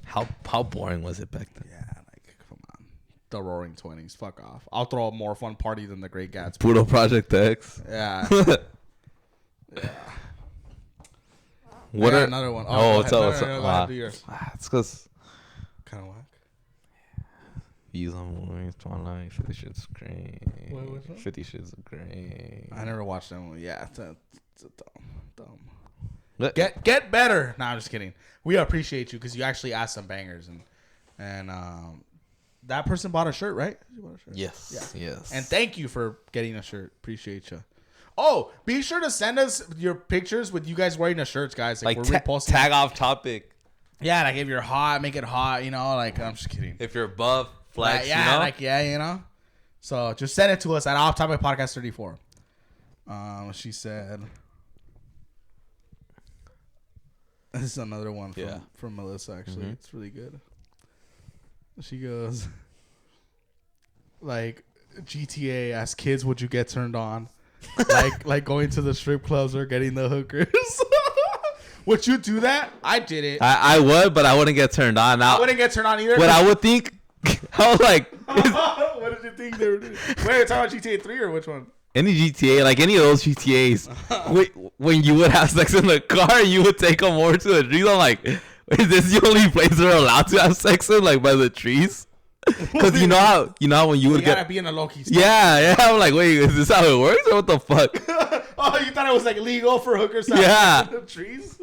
How boring was it back then? Yeah, like come on, the Roaring '20s. Fuck off. I'll throw a more fun party than the Great Gatsby. Puro Project X. Yeah. Yeah. What another one? What's up? It's because kind of whack. Views on Movies, Twilight, 50 Shades of Grey. 50 Shades of Grey. I never watched that one. Yeah, it's dumb. Get better. No, I'm just kidding. We appreciate you because you actually asked some bangers and that person bought a shirt, right? You bought a shirt? Yes. Yeah. Yes. And thank you for getting a shirt. Appreciate you. Oh, be sure to send us your pictures with you guys wearing the shirts, guys. Like we're reposting. Tag Off Topic. Yeah, like if you're hot, make it hot. You know, like I'm just kidding. If you're buff. Flex, yeah, you know. So just send it to us at Off Topic Podcast 34. She said, this is another one from Melissa. Actually, It's really good. She goes, like GTA. As kids, would you get turned on, like going to the strip clubs or getting the hookers? Would you do that? I did it. I would, but I wouldn't get turned on. I wouldn't get turned on either. What I would think. I was like, what did you think they were doing? Wait, you're talking about GTA 3 or which one? Any GTA, like any of those GTAs, when you would have sex in the car, you would take them over to the trees. I'm like, is this the only place they're allowed to have sex in, like by the trees? Because you know how when you would gotta be in a low-key spot. Yeah. I'm like, wait, is this how it works or what the fuck? Oh, you thought it was like legal for hookers to have in the trees?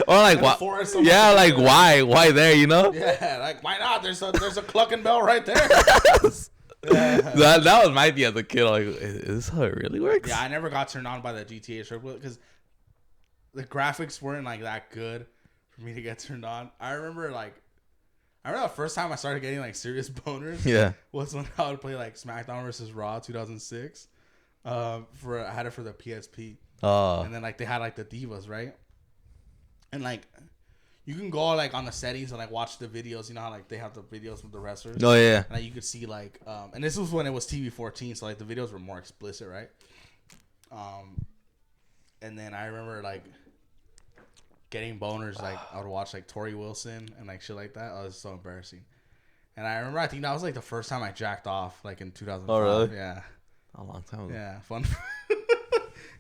Or like what? Yeah, like why there? You know? Yeah, like why not? There's a clucking bell right there. Yeah. That was my idea as a kid. Like, is this how it really works? Yeah, I never got turned on by the GTA strip club because the graphics weren't like that good for me to get turned on. I remember the first time I started getting like serious boners. Was when I would play like SmackDown versus Raw 2006. I had it for the PSP. And then like they had like the Divas, right? And like you can go like on the settings and like watch the videos. You know how like they have the videos with the wrestlers. Oh yeah. And like, you could see like and this was when it was TV-14, so like the videos were more explicit, right? And then I remember like getting boners. Like I would watch like Tori Wilson and like shit like that. Oh, it was so embarrassing. And I remember I think that was like the first time I jacked off, like in 2005. Oh really? Yeah. A long time ago. Yeah, fun. In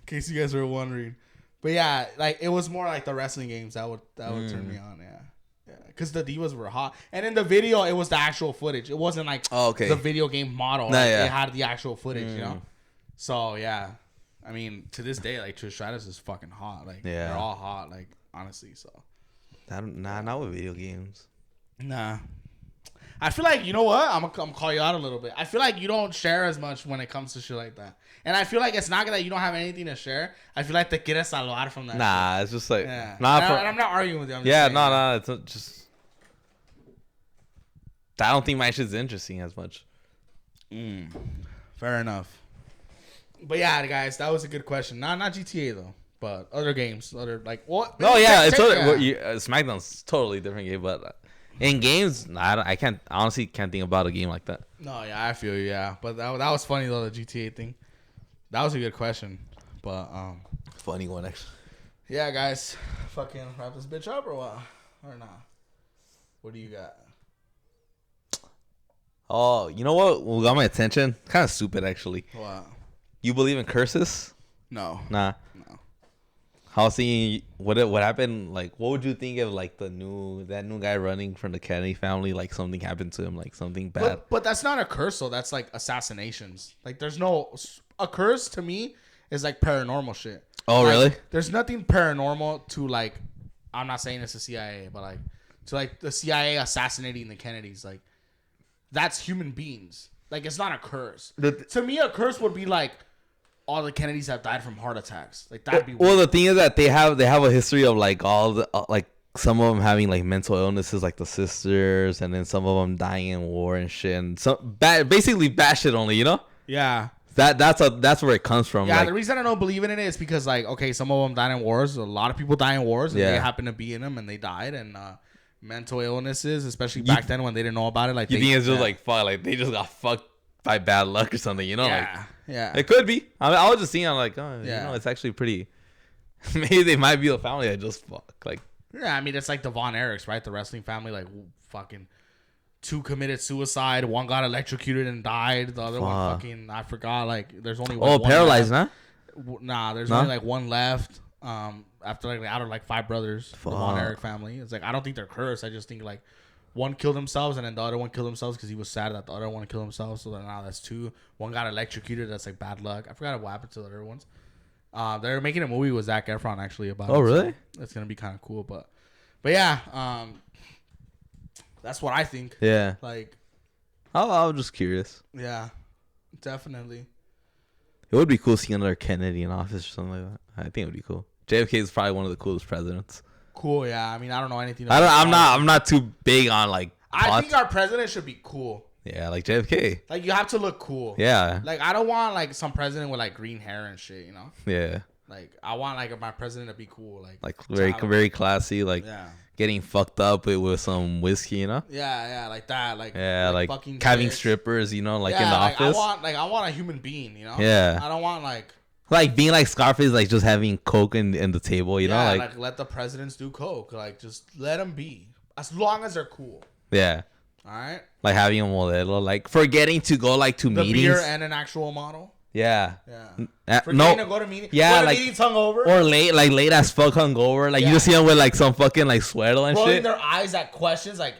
case you guys were wondering. But yeah, like it was more like the wrestling games that would turn me on. Yeah, because the Divas were hot, and in the video it was the actual footage. It wasn't like the video game model. Like, it had the actual footage, you know. So yeah, I mean to this day, like Trish Stratus is fucking hot. Like they're all hot. Like honestly, so. Not with video games. Nah. I feel like, you know what? I'm gonna call you out a little bit. I feel like you don't share as much when it comes to shit like that. And I feel like it's not that you don't have anything to share. I feel like te quieres salvar from that. Nah, shit. It's just like... Yeah. And I'm not arguing with you. I'm just saying, no. It's not just... I don't think my shit's interesting as much. Fair enough. But yeah, guys, that was a good question. Not GTA, though. But other games. Other, like, what? No, it's totally... SmackDown's totally different game, but... In games, I honestly can't think about a game like that. No, yeah, I feel you, yeah. But that was funny, though, the GTA thing. That was a good question. But, funny one, actually. Yeah, guys. Fucking wrap this bitch up or what? Or not? What do you got? Oh, you know what got my attention? Kind of stupid, actually. What? You believe in curses? No. Nah. No. I was thinking, what happened? Like, what would you think of like that new guy running from the Kennedy family? Like something happened to him, like something bad. But that's not a curse, though. That's like assassinations. Like, there's no a curse to me is like paranormal shit. Oh, like, really? There's nothing paranormal to like. I'm not saying it's the CIA, but like to like the CIA assassinating the Kennedys. Like, that's human beings. Like, it's not a curse. To me, a curse would be like, all the Kennedys have died from heart attacks. Like, that'd be weird. Well, the thing is that they have a history of like all the like some of them having like mental illnesses, like the sisters, and then some of them dying in war and shit, and some basically bad shit only, you know? Yeah. That's where it comes from. Yeah, like, the reason I don't believe in it is because like, okay, some of them died in wars. A lot of people die in wars, and they happen to be in them, and they died. And mental illnesses, especially back then when they didn't know about it, like you think it's just like fuck, like they just got fucked by bad luck or something, you know? Yeah. Like, yeah, it could be. I mean, I was just seeing, I'm like, oh, you know, it's actually pretty. Maybe they might be a family that just fuck. Like, yeah, I mean, it's like the Von Erichs, right? The wrestling family, like fucking 2 committed suicide, 1 got electrocuted and died, the other one fucking I forgot. Like, there's only one. Oh, paralyzed, huh? Nah, there's only like 1 left. After like out of like 5 brothers, the Von Erich family. It's like I don't think they're cursed. I just think like 1 killed themselves, and then the other one killed themselves because he was sad that the other one killed himself. So then now that's 2. 1 got electrocuted. That's like bad luck. I forgot what happened to the other ones. They're making a movie with Zac Efron actually about it. Oh, really? So it's gonna be kind of cool, but yeah, that's what I think. Yeah. Like, I was just curious. Yeah, definitely. It would be cool seeing another Kennedy in office or something like that. I think it would be cool. JFK is probably one of the coolest presidents. Cool, yeah. I mean, I don't know anything. I'm not too big on like. I think our president should be cool. Yeah, like JFK. Like, you have to look cool. Yeah. Like, I don't want like some president with like green hair and shit, you know? Yeah. Like, I want like my president to be cool, like very classy, like getting fucked up with some whiskey, you know? Yeah, like that, like fucking having strippers, you know, like in the office. I want a human being, you know? Yeah. I don't want like being like Scarface, like just having coke in the table, you know? Like let the presidents do coke, like just let them be, as long as they're cool. Yeah. All right. Like having a modelo, like forgetting to go like to meetings. The beer and an actual model. Yeah. Forgetting to go to meetings. Yeah, like meetings hungover. Or late as fuck hungover. Like you just see them with like some fucking like sweater and rolling shit. Their eyes at questions like,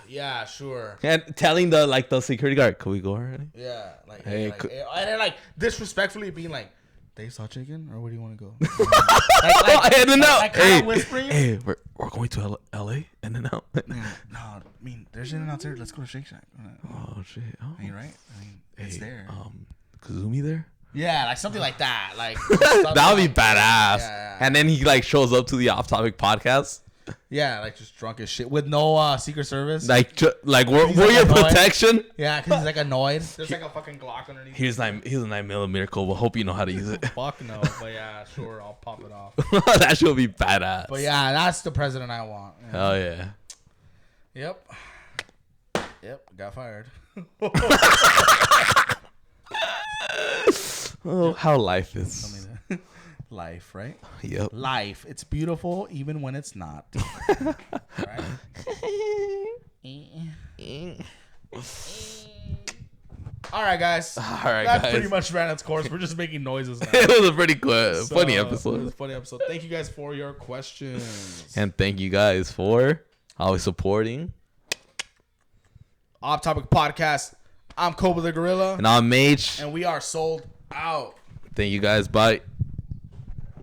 yeah, sure. And telling the security guard, "Can we go already?" Yeah, like hey, and then like disrespectfully being like, "They saw chicken, or where do you want to go?" Whispering. Hey, we're going to L.A. In and out. No, I mean there's In and Out there. Let's go to Shake Shack. Oh shit! Oh. Are you right? I mean, it's there. Kazumi there? Yeah, like something like that. Like that would be badass. Yeah. And then he like shows up to the Off Topic podcast. Yeah, like just drunk as shit with no Secret Service. Like we're like your annoyed. protection. Yeah, because he's like annoyed. There's like a fucking Glock underneath. Here's a 9mm Cobra. Hope you know how to use it. Fuck no, but yeah, sure, I'll pop it off. That should be badass. But yeah, that's the president I want. Yeah. Hell yeah. Yep, got fired. Oh, how life is. Life, right? Yep. Life. It's beautiful even when it's not. Right? All right, guys. That pretty much ran its course. We're just making noises now. It was a pretty funny episode. It was a funny episode. Thank you guys for your questions. And thank you guys for always supporting Off Topic Podcast. I'm Cobra the Gorilla. And I'm Mage. And we are sold out. Thank you guys. Bye.